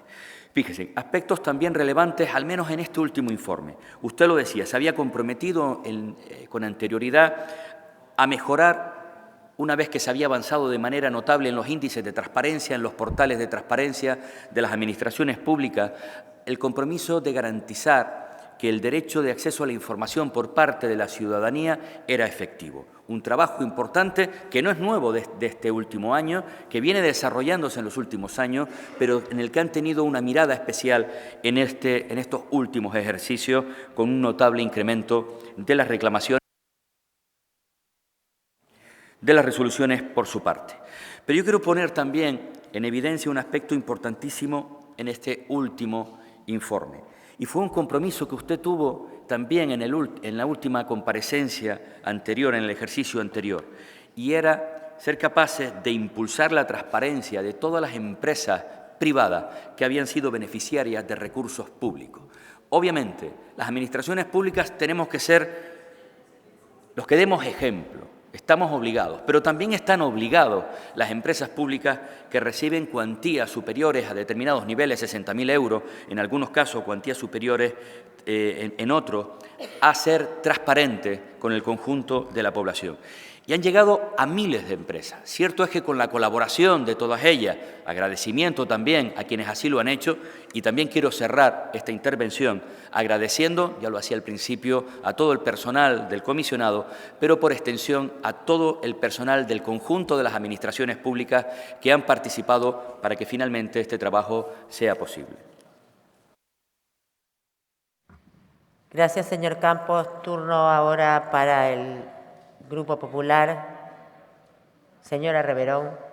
G: Fíjese, aspectos también relevantes, al menos en este último informe. Usted lo decía, se había comprometido con anterioridad a mejorar, una vez que se había avanzado de manera notable en los índices de transparencia, en los portales de transparencia de las administraciones públicas, el compromiso de garantizar que el derecho de acceso a la información por parte de la ciudadanía era efectivo. Un trabajo importante que no es nuevo de este último año, que viene desarrollándose en los últimos años, pero en el que han tenido una mirada especial en estos últimos ejercicios, con un notable incremento de las reclamaciones. de las resoluciones por su parte. Pero yo quiero poner también en evidencia un aspecto importantísimo en este último informe. Y fue un compromiso que usted tuvo también en la última comparecencia anterior, en el ejercicio anterior, y era ser capaces de impulsar la transparencia de todas las empresas privadas que habían sido beneficiarias de recursos públicos. Obviamente, las administraciones públicas tenemos que ser los que demos ejemplo. Estamos obligados, pero también están obligados las empresas públicas que reciben cuantías superiores a determinados niveles, 60.000 euros, en algunos casos cuantías superiores en otros, a ser transparentes con el conjunto de la población. Y han llegado a miles de empresas. Cierto es que con la colaboración de todas ellas, agradecimiento también a quienes así lo han hecho, y también quiero cerrar esta intervención agradeciendo, ya lo hacía al principio, a todo el personal del comisionado, pero por extensión a todo el personal del conjunto de las administraciones públicas que han participado para que finalmente este trabajo sea posible.
C: Gracias, señor Campos. Turno ahora para el Grupo Popular. Señora Reverón.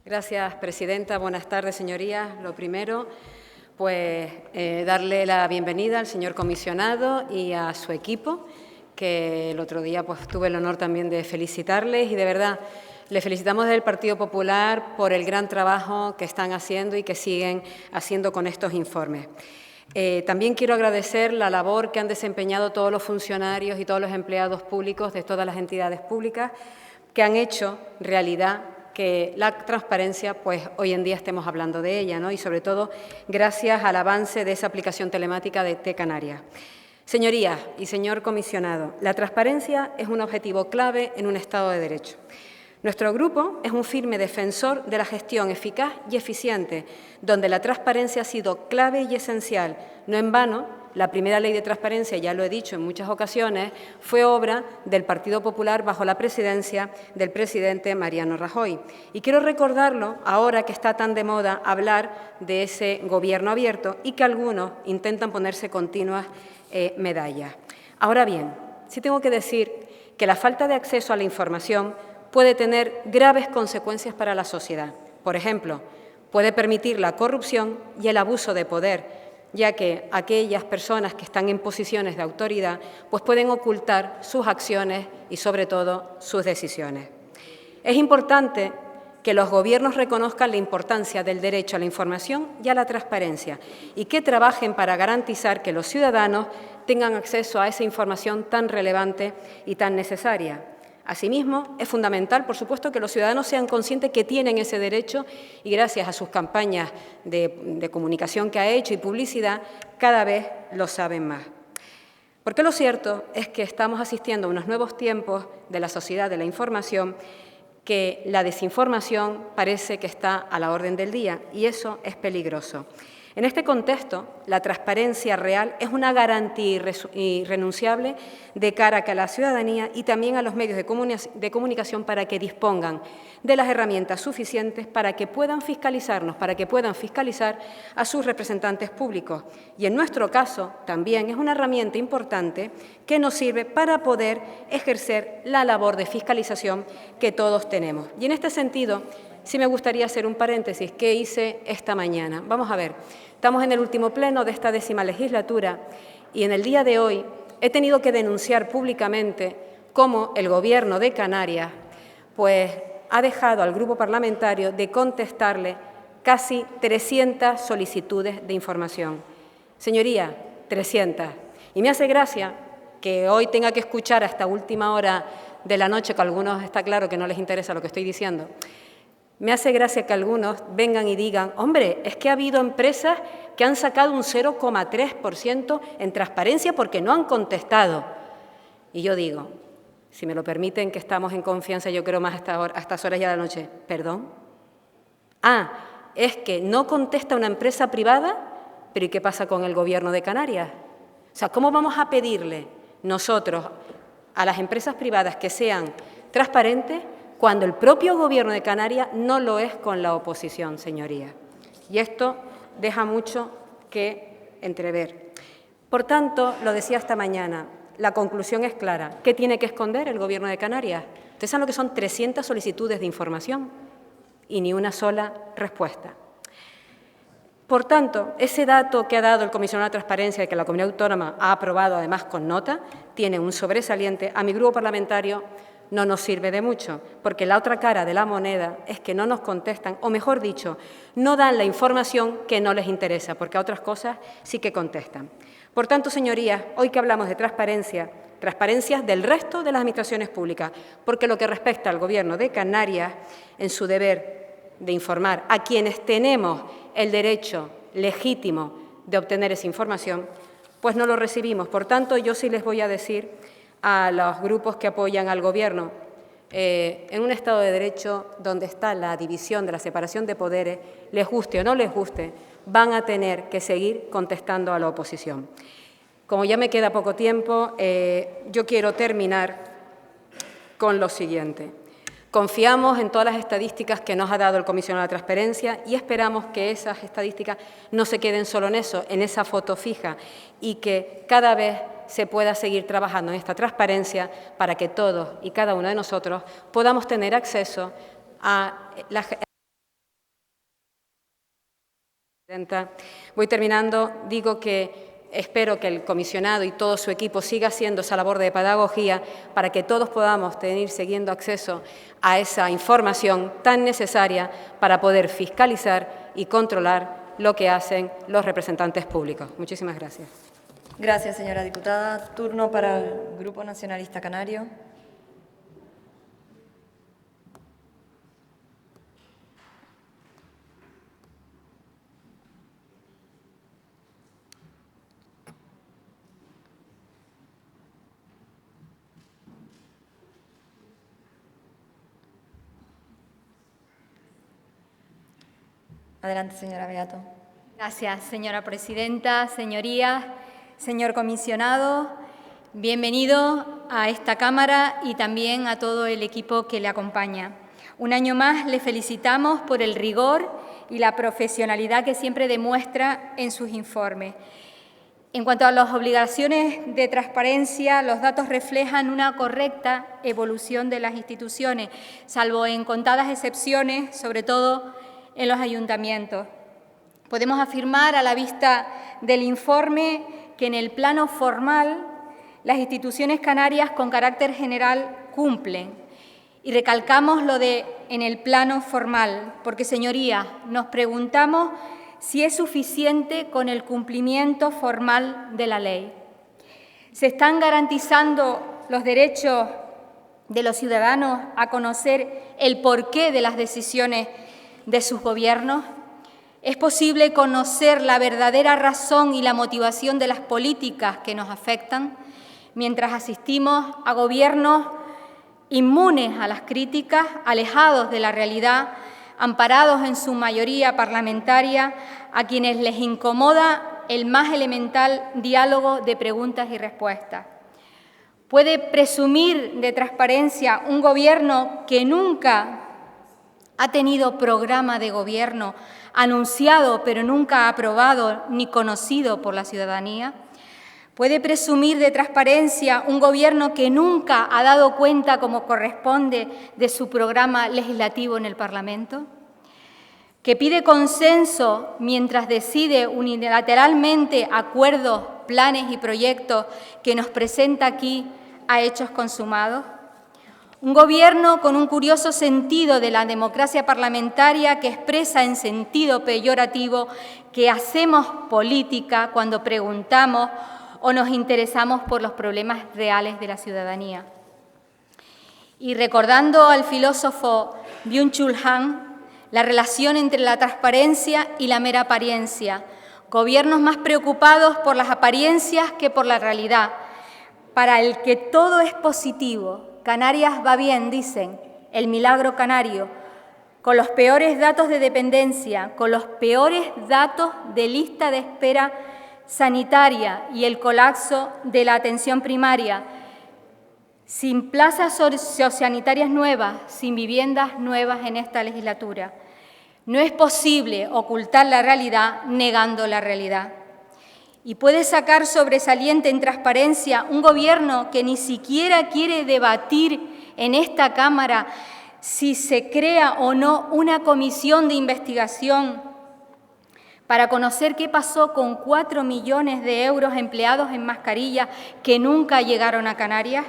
H: Gracias, presidenta. Buenas tardes, señorías. Lo primero, pues darle la bienvenida al señor comisionado y a su equipo, que el otro día pues tuve el honor también de felicitarles y de verdad le felicitamos desde el Partido Popular por el gran trabajo que están haciendo y que siguen haciendo con estos informes. También quiero agradecer la labor que han desempeñado todos los funcionarios y todos los empleados públicos de todas las entidades públicas que han hecho realidad que la transparencia, pues hoy en día estemos hablando de ella, ¿no? Y sobre todo gracias al avance de esa aplicación telemática de T-Canarias. Señorías y señor comisionado, la transparencia es un objetivo clave en un Estado de Derecho. Nuestro grupo es un firme defensor de la gestión eficaz y eficiente, donde la transparencia ha sido clave y esencial. No en vano, la primera ley de transparencia, ya lo he dicho en muchas ocasiones, fue obra del Partido Popular bajo la presidencia del presidente Mariano Rajoy. Y quiero recordarlo ahora que está tan de moda hablar de ese gobierno abierto y que algunos intentan ponerse continuas medallas. Ahora bien, sí tengo que decir que la falta de acceso a la información puede tener graves consecuencias para la sociedad. Por ejemplo, puede permitir la corrupción y el abuso de poder, ya que aquellas personas que están en posiciones de autoridad pues pueden ocultar sus acciones y, sobre todo, sus decisiones. Es importante que los gobiernos reconozcan la importancia del derecho a la información y a la transparencia y que trabajen para garantizar que los ciudadanos tengan acceso a esa información tan relevante y tan necesaria. Asimismo, es fundamental, por supuesto, que los ciudadanos sean conscientes que tienen ese derecho y, gracias a sus campañas de comunicación que ha hecho y publicidad, cada vez lo saben más. Porque lo cierto es que estamos asistiendo a unos nuevos tiempos de la sociedad de la información, que la desinformación parece que está a la orden del día y eso es peligroso. En este contexto, la transparencia real es una garantía irrenunciable de cara a la ciudadanía y también a los medios de comunicación para que dispongan de las herramientas suficientes para que puedan fiscalizarnos, para que puedan fiscalizar a sus representantes públicos. Y en nuestro caso también es una herramienta importante que nos sirve para poder ejercer la labor de fiscalización que todos tenemos. Y en este sentido, sí me gustaría hacer un paréntesis que hice esta mañana. Vamos a ver, estamos en el último pleno de esta 10ª legislatura y en el día de hoy he tenido que denunciar públicamente cómo el Gobierno de Canarias pues, ha dejado al grupo parlamentario de contestarle casi 300 solicitudes de información. Señoría, 300. Y me hace gracia que hoy tenga que escuchar hasta última hora de la noche, que a algunos está claro que no les interesa lo que estoy diciendo. Me hace gracia que algunos vengan y digan, hombre, es que ha habido empresas que han sacado un 0,3% en transparencia porque no han contestado. Y yo digo, Si me lo permiten, que estamos en confianza, yo creo más hasta estas horas ya de la noche. ¿Perdón? Ah, es que no contesta una empresa privada, pero ¿y qué pasa con el Gobierno de Canarias? O sea, ¿cómo vamos a pedirle nosotros a las empresas privadas que sean transparentes cuando el propio Gobierno de Canarias no lo es con la oposición, señorías? Y esto deja mucho que entrever. Por tanto, lo decía esta mañana, la conclusión es clara. ¿Qué tiene que esconder el Gobierno de Canarias? Ustedes saben lo que son 300 solicitudes de información y ni una sola respuesta. Por tanto, ese dato que ha dado el comisionado de Transparencia y que la Comunidad Autónoma ha aprobado además con nota, tiene un sobresaliente. A mi grupo parlamentario no nos sirve de mucho, porque la otra cara de la moneda es que no nos contestan, o mejor dicho, no dan la información que no les interesa, porque a otras cosas sí que contestan. Por tanto, señorías, hoy que hablamos de transparencia, transparencias del resto de las administraciones públicas, porque lo que respecta al Gobierno de Canarias, en su deber de informar a quienes tenemos el derecho legítimo de obtener esa información, pues no lo recibimos. Por tanto, yo sí les voy a decir a los grupos que apoyan al Gobierno, en un Estado de Derecho donde está la división de la separación de poderes, les guste o no les guste, van a tener que seguir contestando a la oposición. Como ya me queda poco tiempo, yo quiero terminar con lo siguiente. Confiamos en todas las estadísticas que nos ha dado el comisionado de Transparencia y esperamos que esas estadísticas no se queden solo en eso, en esa foto fija, y que cada vez se pueda seguir trabajando en esta transparencia para que todos y cada uno de nosotros podamos tener acceso a la... Voy terminando. Digo que espero que el comisionado y todo su equipo siga haciendo esa labor de pedagogía para que todos podamos tener siguiendo acceso a esa información tan necesaria para poder fiscalizar y controlar lo que hacen los representantes públicos. Muchísimas gracias.
I: Gracias, señora diputada. Turno para el Grupo Nacionalista Canario. Adelante, señora Beato.
J: Gracias, señora presidenta, señorías, señor comisionado. Bienvenido a esta Cámara y también a todo el equipo que le acompaña. Un año más le felicitamos por el rigor y la profesionalidad que siempre demuestra en sus informes. En cuanto a las obligaciones de transparencia, los datos reflejan una correcta evolución de las instituciones, salvo en contadas excepciones, sobre todo en los ayuntamientos. Podemos afirmar a la vista del informe que en el plano formal las instituciones canarias con carácter general cumplen. Y recalcamos lo de en el plano formal, porque, señorías, nos preguntamos si es suficiente con el cumplimiento formal de la ley. ¿Se están garantizando los derechos de los ciudadanos a conocer el porqué de las decisiones de sus gobiernos? ¿Es posible conocer la verdadera razón y la motivación de las políticas que nos afectan mientras asistimos a gobiernos inmunes a las críticas, alejados de la realidad, amparados en su mayoría parlamentaria, a quienes les incomoda el más elemental diálogo de preguntas y respuestas? ¿Puede presumir de transparencia un gobierno que nunca ha tenido programa de gobierno anunciado pero nunca aprobado ni conocido por la ciudadanía? ¿Puede presumir de transparencia un gobierno que nunca ha dado cuenta como corresponde de su programa legislativo en el Parlamento? ¿Que pide consenso mientras decide unilateralmente acuerdos, planes y proyectos que nos presenta aquí a hechos consumados? Un gobierno con un curioso sentido de la democracia parlamentaria que expresa en sentido peyorativo que hacemos política cuando preguntamos o nos interesamos por los problemas reales de la ciudadanía. Y recordando al filósofo Byung-Chul Han, la relación entre la transparencia y la mera apariencia, gobiernos más preocupados por las apariencias que por la realidad, para el que todo es positivo Canarias va bien, dicen, el milagro canario, con los peores datos de dependencia, con los peores datos de lista de espera sanitaria y el colapso de la atención primaria, sin plazas sociosanitarias nuevas, sin viviendas nuevas en esta legislatura. No es posible ocultar la realidad negando la realidad. Y puede sacar sobresaliente en transparencia un gobierno que ni siquiera quiere debatir en esta Cámara si se crea o no una comisión de investigación para conocer qué pasó con 4 millones de euros empleados en mascarillas que nunca llegaron a Canarias.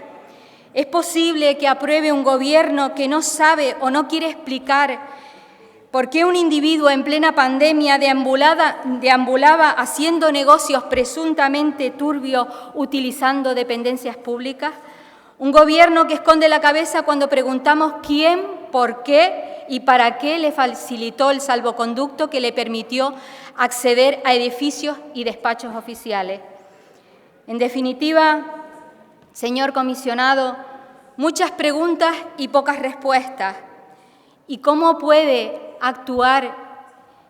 J: ¿Es posible que apruebe un gobierno que no sabe o no quiere explicar por qué un individuo en plena pandemia deambulaba haciendo negocios presuntamente turbios utilizando dependencias públicas? Un gobierno que esconde la cabeza cuando preguntamos quién, por qué y para qué le facilitó el salvoconducto que le permitió acceder a edificios y despachos oficiales. En definitiva, señor comisionado, muchas preguntas y pocas respuestas. ¿Y cómo puede actuar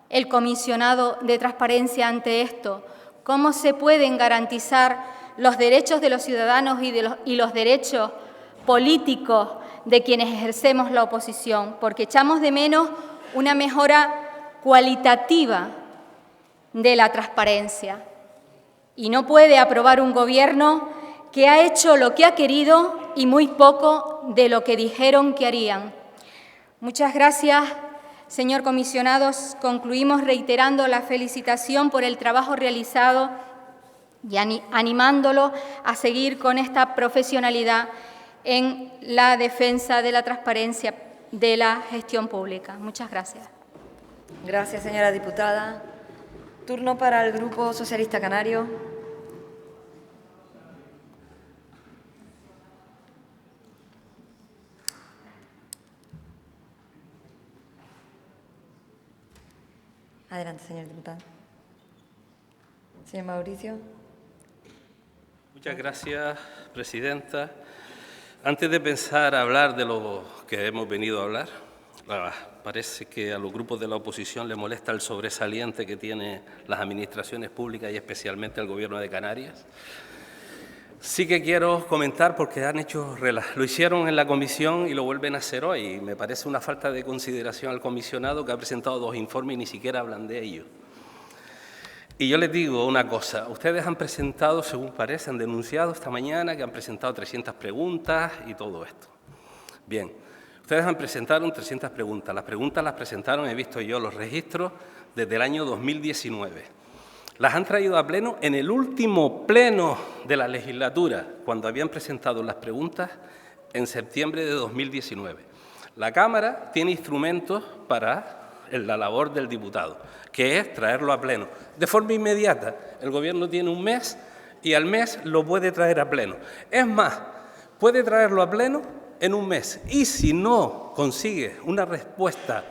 J: el comisionado de transparencia ante esto? ¿Cómo se pueden garantizar los derechos de los ciudadanos y los derechos políticos de quienes ejercemos la oposición? Porque echamos de menos una mejora cualitativa de la transparencia. Y no puede aprobar un gobierno que ha hecho lo que ha querido y muy poco de lo que dijeron que harían. Muchas gracias, señor comisionado. Concluimos reiterando la felicitación por el trabajo realizado y animándolo a seguir con esta profesionalidad en la defensa de la transparencia de la gestión pública. Muchas gracias.
I: Gracias, señora diputada. Turno para el Grupo Socialista Canario. Adelante, señor diputado. Señor Mauricio.
K: Muchas gracias, presidenta. Antes de pensar hablar de lo que hemos venido a hablar, parece que a los grupos de la oposición les molesta el sobresaliente que tienen las administraciones públicas y especialmente el Gobierno de Canarias. Sí que quiero comentar porque lo hicieron en la comisión y lo vuelven a hacer hoy. Me parece una falta de consideración al comisionado que ha presentado 2 informes y ni siquiera hablan de ello. Y yo les digo una cosa, ustedes han presentado, según parece, han denunciado esta mañana que han presentado 300 preguntas y todo esto. Bien, ustedes han presentado 300 preguntas. Las preguntas las presentaron, he visto yo los registros, desde el año 2019. Las han traído a pleno en el último pleno de la legislatura, cuando habían presentado las preguntas en septiembre de 2019. La Cámara tiene instrumentos para la labor del diputado, que es traerlo a pleno. De forma inmediata, el Gobierno tiene un mes y al mes lo puede traer a pleno. Es más, puede traerlo a pleno en un mes y si no consigue una respuesta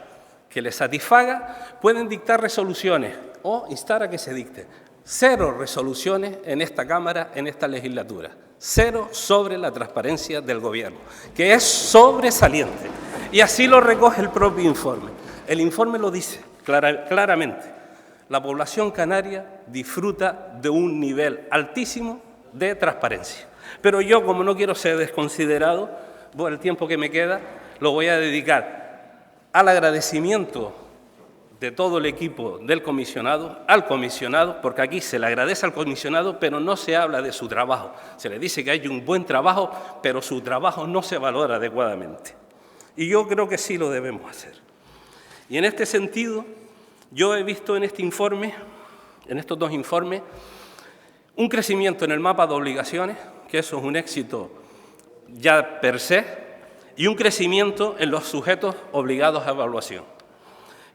K: que le satisfaga, pueden dictar resoluciones o instar a que se dicten. 0 resoluciones en esta Cámara, en esta legislatura. 0 sobre la transparencia del Gobierno, que es sobresaliente. Y así lo recoge el propio informe. El informe lo dice claramente. La población canaria disfruta de un nivel altísimo de transparencia. Pero yo, como no quiero ser desconsiderado, el tiempo que me queda lo voy a dedicar al agradecimiento de todo el equipo del comisionado, al comisionado, porque aquí se le agradece al comisionado, pero no se habla de su trabajo. Se le dice que hay un buen trabajo, pero su trabajo no se valora adecuadamente. Y yo creo que sí lo debemos hacer. Y en este sentido, yo he visto en este informe, en estos 2 informes, un crecimiento en el mapa de obligaciones, que eso es un éxito ya per se, y un crecimiento en los sujetos obligados a evaluación.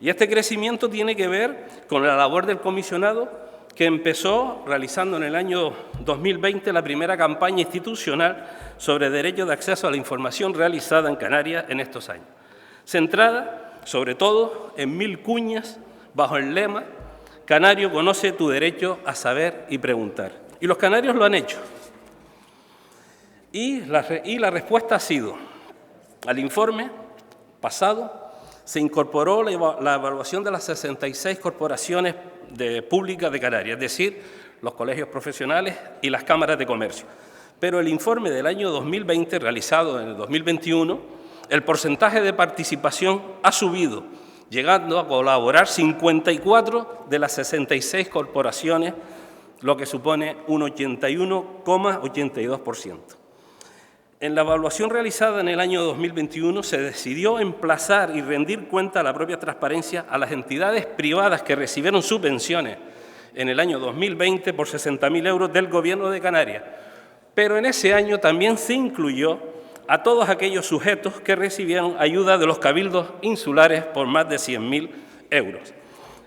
K: Y este crecimiento tiene que ver con la labor del comisionado, que empezó realizando en el año 2020 la primera campaña institucional sobre derecho de acceso a la información realizada en Canarias en estos años, centrada sobre todo en 1000 cuñas bajo el lema «Canario conoce tu derecho a saber y preguntar». Y los canarios lo han hecho. Y la respuesta ha sido, al informe pasado se incorporó la evaluación de las 66 corporaciones públicas de Canarias, es decir, los colegios profesionales y las cámaras de comercio. Pero el informe del año 2020, realizado en el 2021, el porcentaje de participación ha subido, llegando a colaborar 54 de las 66 corporaciones, lo que supone un 81,82%. En la evaluación realizada en el año 2021 se decidió emplazar y rendir cuenta a la propia transparencia a las entidades privadas que recibieron subvenciones en el año 2020 por 60.000 euros del Gobierno de Canarias, pero en ese año también se incluyó a todos aquellos sujetos que recibieron ayuda de los cabildos insulares por más de 100.000 euros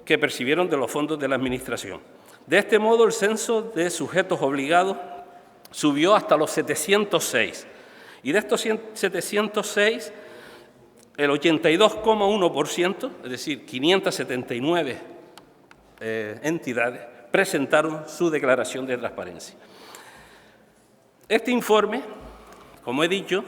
K: que percibieron de los fondos de la Administración. De este modo, el censo de sujetos obligados subió hasta los 706, y de estos 706, el 82,1%, es decir, 579 entidades, presentaron su declaración de transparencia. Este informe, como he dicho,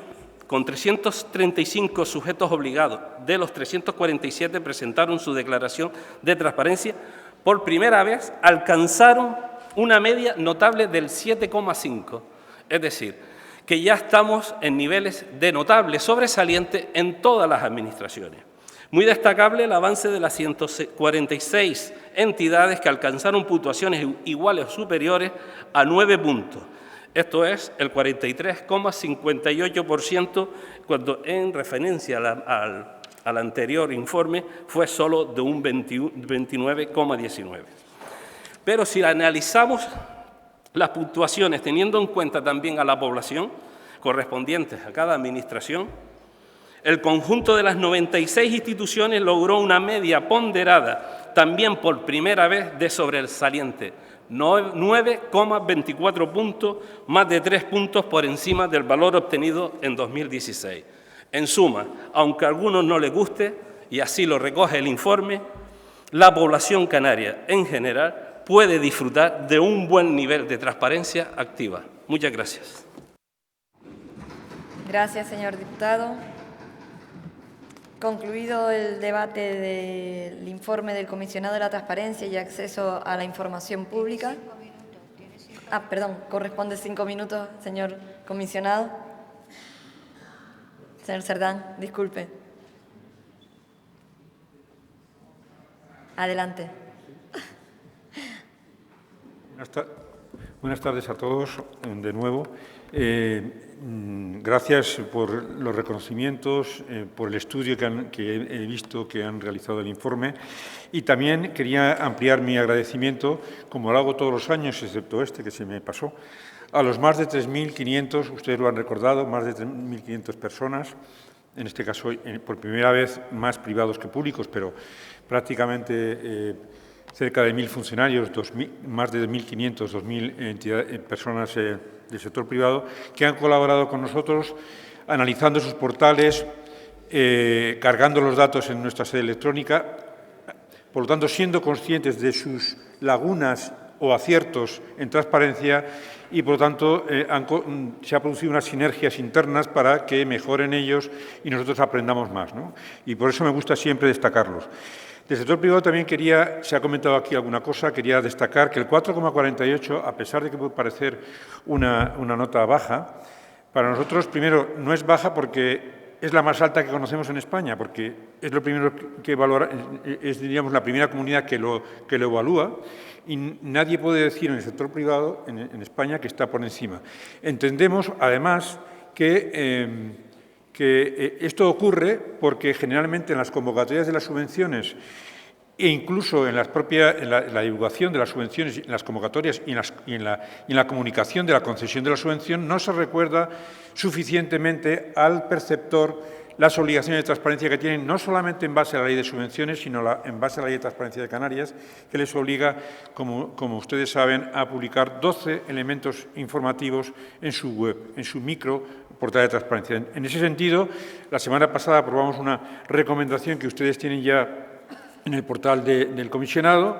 K: con 335 sujetos obligados, de los 347 presentaron su declaración de transparencia, por primera vez alcanzaron una media notable del 7,5, es decir, que ya estamos en niveles de notable sobresaliente en todas las administraciones. Muy destacable el avance de las 146 entidades que alcanzaron puntuaciones iguales o superiores a 9 puntos. Esto es el 43,58%, cuando en referencia al anterior informe fue solo de un 29,19%. Pero si analizamos las puntuaciones teniendo en cuenta también a la población correspondientes a cada administración, el conjunto de las 96 instituciones logró una media ponderada, también por primera vez, de sobresaliente, 9,24 puntos, más de 3 puntos por encima del valor obtenido en 2016. En suma, aunque a algunos no les guste, y así lo recoge el informe, la población canaria en general puede disfrutar de un buen nivel de transparencia activa. Muchas gracias.
I: Gracias, señor diputado. Concluido el debate del informe del Comisionado de la Transparencia y Acceso a la Información Pública. Perdón, corresponde 5 minutos, señor comisionado. Señor Cerdán, disculpe. Adelante.
B: Buenas tardes a todos de nuevo. Gracias por los reconocimientos, por el estudio que he visto que han realizado el informe, y también quería ampliar mi agradecimiento, como lo hago todos los años, excepto este que se me pasó, a los más de 3.500, ustedes lo han recordado, más de 3.500 personas, en este caso por primera vez más privados que públicos, pero prácticamente cerca de 1.000 funcionarios, más de 1.500, 2.000 personas del sector privado, que han colaborado con nosotros analizando sus portales, cargando los datos en nuestra sede electrónica, por lo tanto, siendo conscientes de sus lagunas o aciertos en transparencia, y, por lo tanto, se han producido unas sinergias internas para que mejoren ellos y nosotros aprendamos más, ¿no? Y por eso me gusta siempre destacarlos. Del sector privado también se ha comentado aquí alguna cosa, quería destacar que el 4,48, a pesar de que puede parecer una nota baja, para nosotros, primero, no es baja porque es la más alta que conocemos en España, porque es lo primero que valora, es, diríamos, la primera comunidad que lo evalúa, y nadie puede decir en el sector privado, en España, que está por encima. Entendemos, además, que esto ocurre porque generalmente en las convocatorias de las subvenciones e incluso en la divulgación de las subvenciones, en las convocatorias y en la comunicación de la concesión de la subvención, no se recuerda suficientemente al perceptor las obligaciones de transparencia que tienen, no solamente en base a la Ley de Subvenciones, sino en base a la Ley de Transparencia de Canarias, que les obliga, como ustedes saben, a publicar 12 elementos informativos en su web, en su micro portal de transparencia. En ese sentido, la semana pasada aprobamos una recomendación que ustedes tienen ya en el portal del comisionado,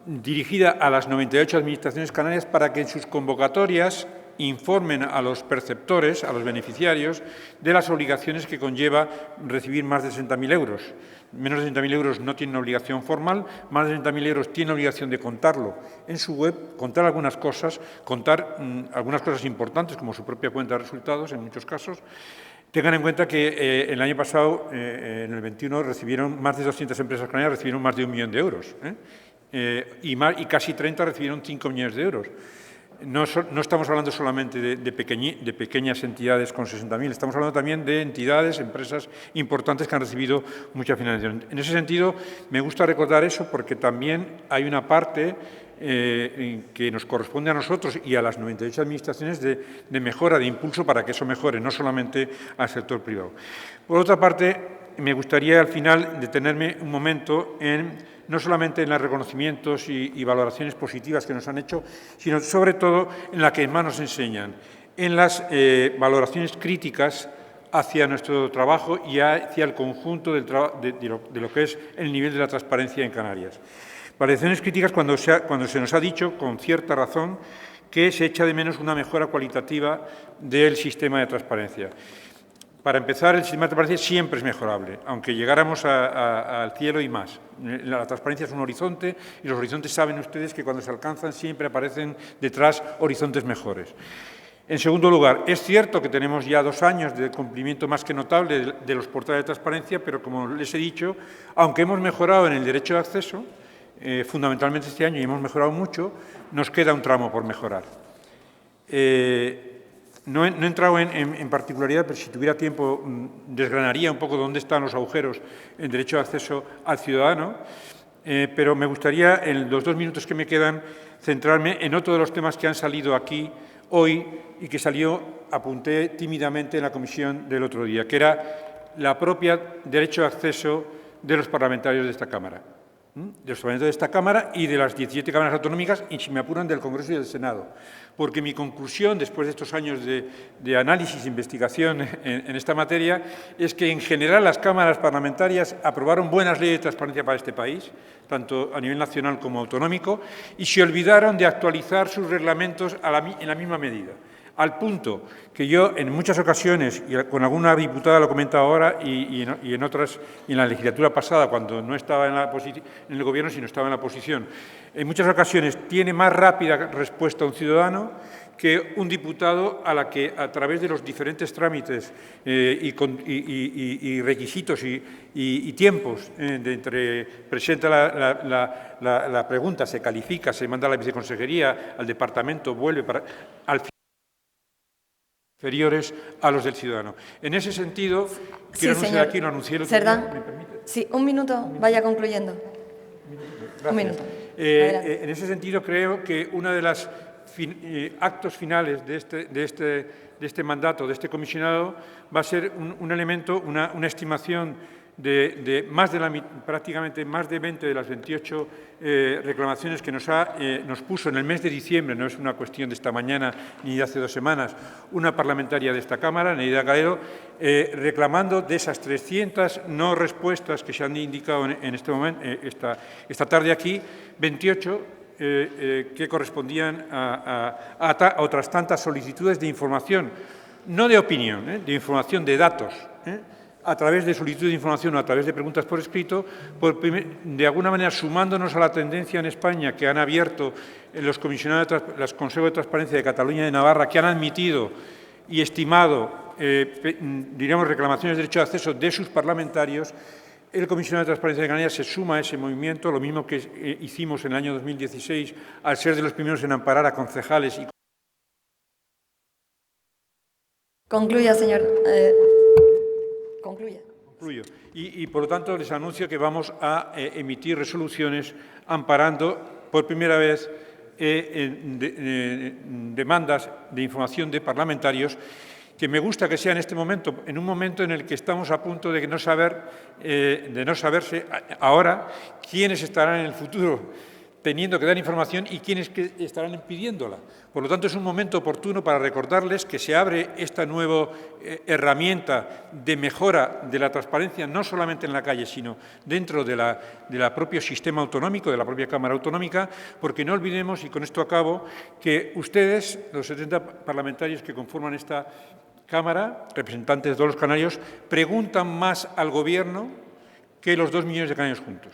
B: dirigida a las 98 administraciones canarias para que en sus convocatorias informen a los perceptores, a los beneficiarios, de las obligaciones que conlleva recibir más de 60.000 euros. Menos de 60.000 euros no tienen obligación formal, más de 60.000 euros tienen obligación de contarlo en su web, contar algunas cosas importantes, como su propia cuenta de resultados, en muchos casos. Tengan en cuenta que el año pasado, en el 21, recibieron más de 200 empresas canarias, recibieron más de 1 millón de euros, y casi 30 recibieron 5 millones de euros. No estamos hablando solamente de pequeñas entidades con 60.000, estamos hablando también de entidades, empresas importantes que han recibido mucha financiación. En ese sentido, me gusta recordar eso porque también hay una parte que nos corresponde a nosotros y a las 98 administraciones de mejora, de impulso para que eso mejore, no solamente al sector privado. Por otra parte, me gustaría al final detenerme un momento no solamente en los reconocimientos y valoraciones positivas que nos han hecho, sino sobre todo en la que más nos enseñan, en las valoraciones críticas hacia nuestro trabajo y hacia el conjunto de lo que es el nivel de la transparencia en Canarias. Valoraciones críticas cuando se nos ha dicho, con cierta razón, que se echa de menos una mejora cualitativa del sistema de transparencia. Para empezar, el sistema de transparencia siempre es mejorable, aunque llegáramos al cielo y más. La transparencia es un horizonte y los horizontes saben ustedes que cuando se alcanzan siempre aparecen detrás horizontes mejores. En segundo lugar, es cierto que tenemos ya 2 años de cumplimiento más que notable de los portales de transparencia, pero como les he dicho, aunque hemos mejorado en el derecho de acceso, fundamentalmente este año, y hemos mejorado mucho, nos queda un tramo por mejorar. No he entrado en particularidad, pero si tuviera tiempo desgranaría un poco dónde están los agujeros en derecho de acceso al ciudadano, pero me gustaría, en los 2 minutos que me quedan, centrarme en otro de los temas que han salido aquí hoy y que apunté tímidamente en la comisión del otro día, que era la propia derecho de acceso de los parlamentarios de esta Cámara. De los parlamentarios de esta Cámara y de las 17 cámaras autonómicas y, si me apuran, del Congreso y del Senado. Porque mi conclusión, después de estos años de análisis e investigación en esta materia, es que, en general, las cámaras parlamentarias aprobaron buenas leyes de transparencia para este país, tanto a nivel nacional como autonómico, y se olvidaron de actualizar sus reglamentos en la misma medida. Al punto que yo, en muchas ocasiones, y con alguna diputada lo comenta ahora, y en otras, y en la legislatura pasada, cuando no estaba en el Gobierno, sino estaba en la oposición, en muchas ocasiones tiene más rápida respuesta un ciudadano que un diputado a la que, a través de los diferentes trámites y requisitos y tiempos presenta la pregunta, se califica, se manda a la viceconsejería, al departamento, vuelve al final, inferiores a los del ciudadano. En ese sentido, quiero anunciar aquí, lo anuncié el otro día, ¿me permite?
I: Sí, 1 minuto, vaya concluyendo.
B: Gracias.
I: 1 minuto.
B: En ese sentido, creo que uno de los actos finales de este mandato, de este comisionado, va a ser un elemento, una estimación de prácticamente más de 20 de las 28 reclamaciones que nos puso en el mes de diciembre, no es una cuestión de esta mañana ni de hace 2 semanas, una parlamentaria de esta Cámara, Neida Galero, reclamando de esas 300 no respuestas que se han indicado en este momento, esta tarde aquí, 28 que correspondían a otras tantas solicitudes de información, no de opinión, de información, de datos, a través de solicitud de información o a través de preguntas por escrito, de alguna manera sumándonos a la tendencia en España que han abierto los consejos de transparencia de Cataluña y de Navarra, que han admitido y estimado, diríamos, reclamaciones de derecho de acceso de sus parlamentarios. El comisionado de Transparencia de Canarias se suma a ese movimiento, lo mismo que hicimos en el año 2016, al ser de los primeros en amparar a concejales y...
I: Concluya, señor. Concluya.
B: Concluyo. Y, por lo tanto, les anuncio que vamos a emitir resoluciones amparando por primera vez demandas de información de parlamentarios, que me gusta que sea en este momento, en un momento en el que estamos a punto de no saberse ahora quiénes estarán en el futuro teniendo que dar información y quiénes que estarán pidiéndola. Por lo tanto, es un momento oportuno para recordarles que se abre esta nueva herramienta de mejora de la transparencia, no solamente en la calle, sino dentro de la propio sistema autonómico, de la propia Cámara Autonómica, porque no olvidemos, y con esto acabo, que ustedes, los 70 parlamentarios que conforman esta Cámara, representantes de todos los canarios, preguntan más al Gobierno que los 2 millones de canarios juntos.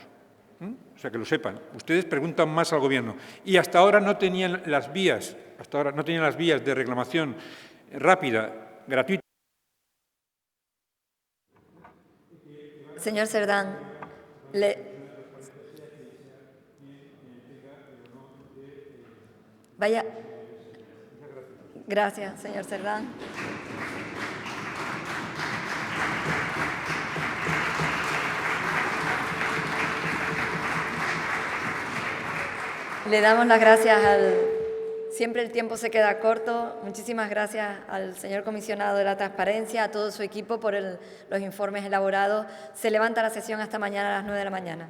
B: O sea, que lo sepan. Ustedes preguntan más al Gobierno. Y hasta ahora no tenían las vías, de reclamación rápida, gratuita.
I: Señor Cerdán, vaya. Gracias, señor Cerdán. Le damos las gracias Siempre el tiempo se queda corto. Muchísimas gracias al señor comisionado de la transparencia, a todo su equipo por los informes elaborados. Se levanta la sesión hasta mañana a las 9 de la mañana.